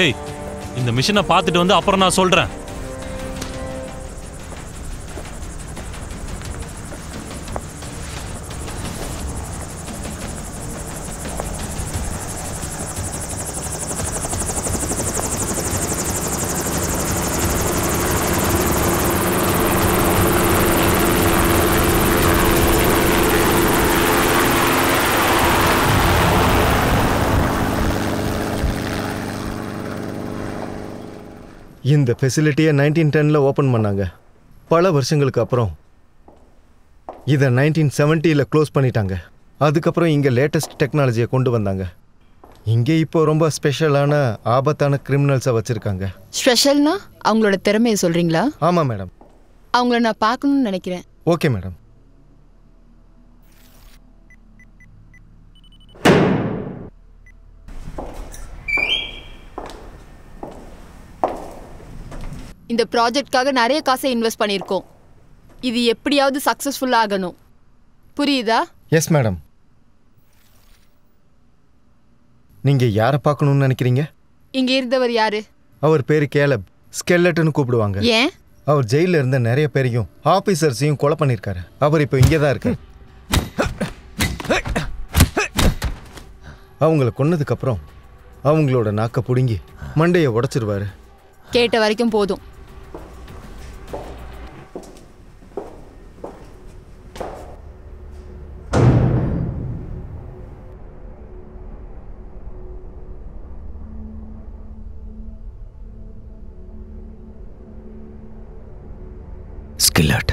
ஏய், இந்த மிஷினை பார்த்துட்டு வந்து அப்புறம் நான் சொல்றேன். இந்த ஃபெசிலிட்டியை 1910 ஓப்பன் பண்ணாங்க. பல வருஷங்களுக்கு அப்புறம் இதை 1970 க்ளோஸ் பண்ணிட்டாங்க. அதுக்கப்புறம் இங்கே லேட்டஸ்ட் டெக்னாலஜியை கொண்டு வந்தாங்க. இங்கே இப்போ ரொம்ப ஸ்பெஷலான ஆபத்தான கிரிமினல்ஸை வச்சிருக்காங்க. ஸ்பெஷல்னா அவங்களோட திறமையை சொல்றீங்களா? ஆமாம் மேடம். அவங்கள நான் பார்க்கணும்னு நினைக்கிறேன். Okay madam. இந்த ப்ராஜெக்ட்காக நிறைய காசை இன்வெஸ்ட் பண்ணியிருக்கோம். இது எப்படியாவது சக்ஸஸ்ஃபுல் ஆகணும். புரியுதா? Yes madam. நீங்க யாரை பார்க்கணும்னு நினைக்கிறீங்க? இங்க இருந்தவர் யாரு? அவர் பேரு கேலப். ஸ்கெல்லட்னு கூப்பிடுவாங்க. ஏன்? அவர் ஜெயில இருந்த நிறைய பேரையும் ஆபீசர்ஸையும் கொலை பண்ணிருக்காரு. அவர் இப்போ இங்கே தான் இருக்கார். அவங்கள கொன்னதுக்கு அப்புறம் அவங்களோட நாக்க புடுங்கி மண்டையை உடைச்சிருவாரு. கேட்ட வரைக்கும் போதும். Skillet.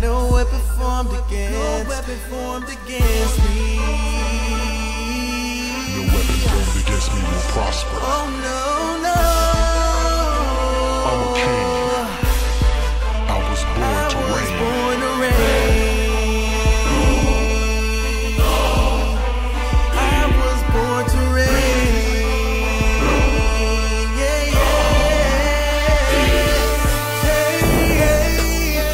No weapon formed against me. No weapon formed against me will prosper. Oh no, no. I'm a king. I was born to reign. I was born to reign. Yeah, yeah. Hey,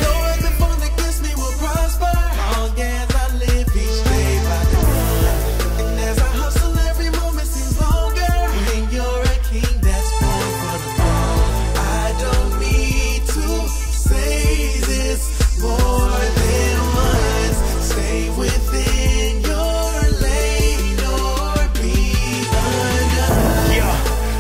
no weapon formed against me will prosper. Long as I live each day by the gun. And as I hustle, every moment seems longer. When you're a king that's born for the throne, I don't need to say this more than once. Stay within your lane or be undone. Yeah,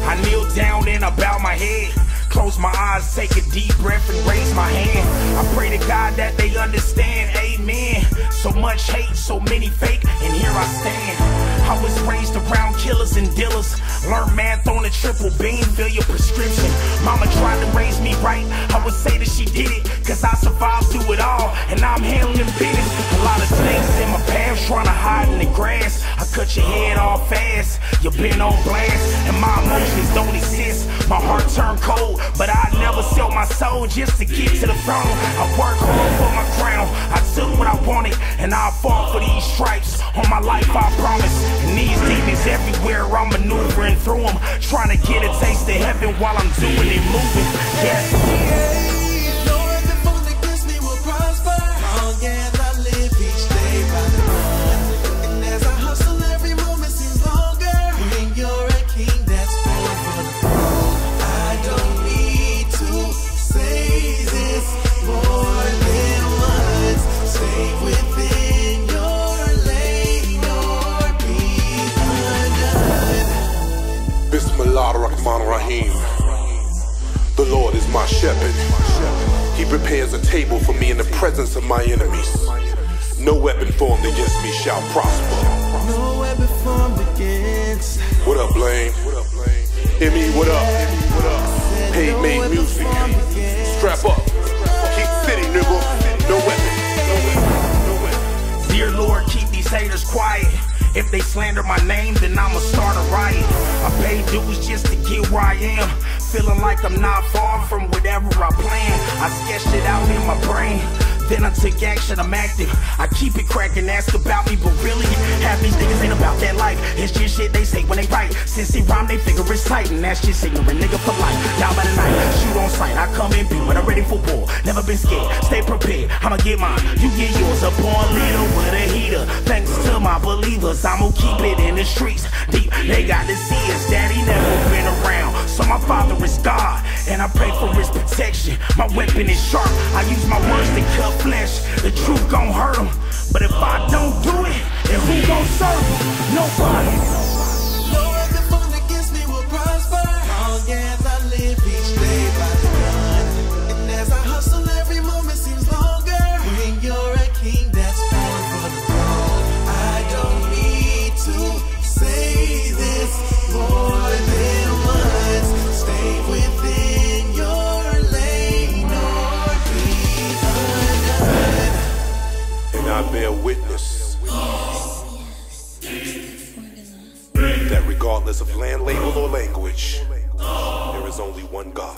I kneel down and I bow my head. Close my eyes, take a deep breath and raise my hand. I pray to God that they understand, amen. So much hate, so many fake, and here I stand. I was raised around killers and dealers. Learned math on a triple beam, fill your prescription. Mama tried to raise me right, I would say that she did it, cause I survived through it all, and I'm handling business. A lot of snakes in my path, trying to hide in the grass. I cut your head off fast, you've been on blast, and my emotions don't exist. My heart turned cold, but I never sell my soul just to get to the throne. I work hard for my crown, I took what I wanted, and I fought for these stripes on my life, I promise. And these demons everywhere, I'm maneuvering through them, trying to get a taste of heaven while I'm doing it, moving. Yes. No weapon formed against me will prosper. Long as I live each day by the gun. And as I hustle, every moment seems longer. When you're a king that's born for the throne, I don't need to say this more than once. Stay within your lane or be undone. Bismillah ar-Rahman ar-Rahim. The Lord is my shepherd. He prepares a table for me in the presence of my enemies. No weapon formed against me shall prosper. No weapon formed against. What up, Blaine? Emmy, what up? Paid made music. Strap up. Keep city, nigga. No weapon. No weapon. No weapon. Dear Lord, keep these haters quiet. If they slander my name, then I'ma start a riot. I pay dues just to get where I am. Feeling like I'm not far from whatever I plan. I sketched it out in my brain. Then I took action, I'm active. I keep it cracking, ask about me, but really, half these niggas ain't about that life. It's just shit they say when they write. Since they rhyme, they figure it's tight, and that's just ignorant nigga for life. Down by the night, shoot on sight, I come in beat when I'm ready for war. Never been scared, stay prepared, I'ma get mine, you get yours. A born leader with a heater, thanks to my believers, I'ma keep it in the streets. Deep, they got to see us, daddy never been around. So my father is God, and I pray for his protection. My weapon is sharp, I use my words to cut flesh. The truth gon' hurt him, but if I don't do it, then who gon' serve him? Nobody. No weapon formed against me will prosper. Long as I live each day by the gun. And as I hustle, every moment seems longer. When you're a king that's born for the throne, I don't need to say this more than once. Stay within your lane or be undone. And I bear witness that regardless of land, label, or language, there is only one God.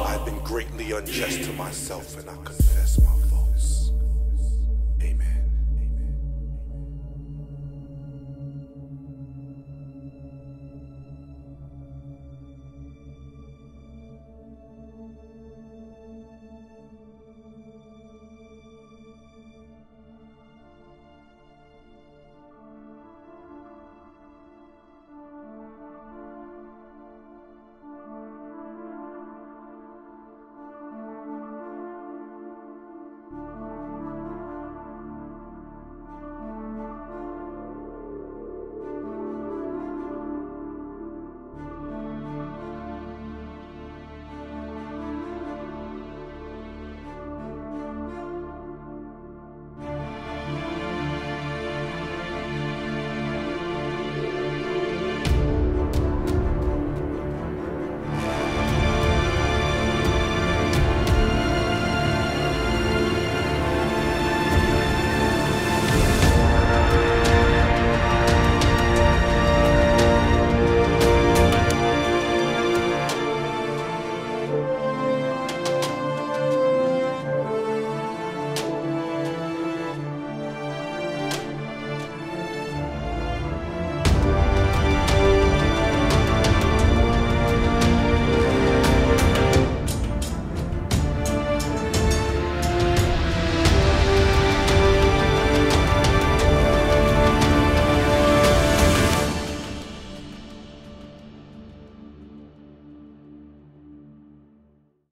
I've been greatly unjust to myself, and I confess my fault.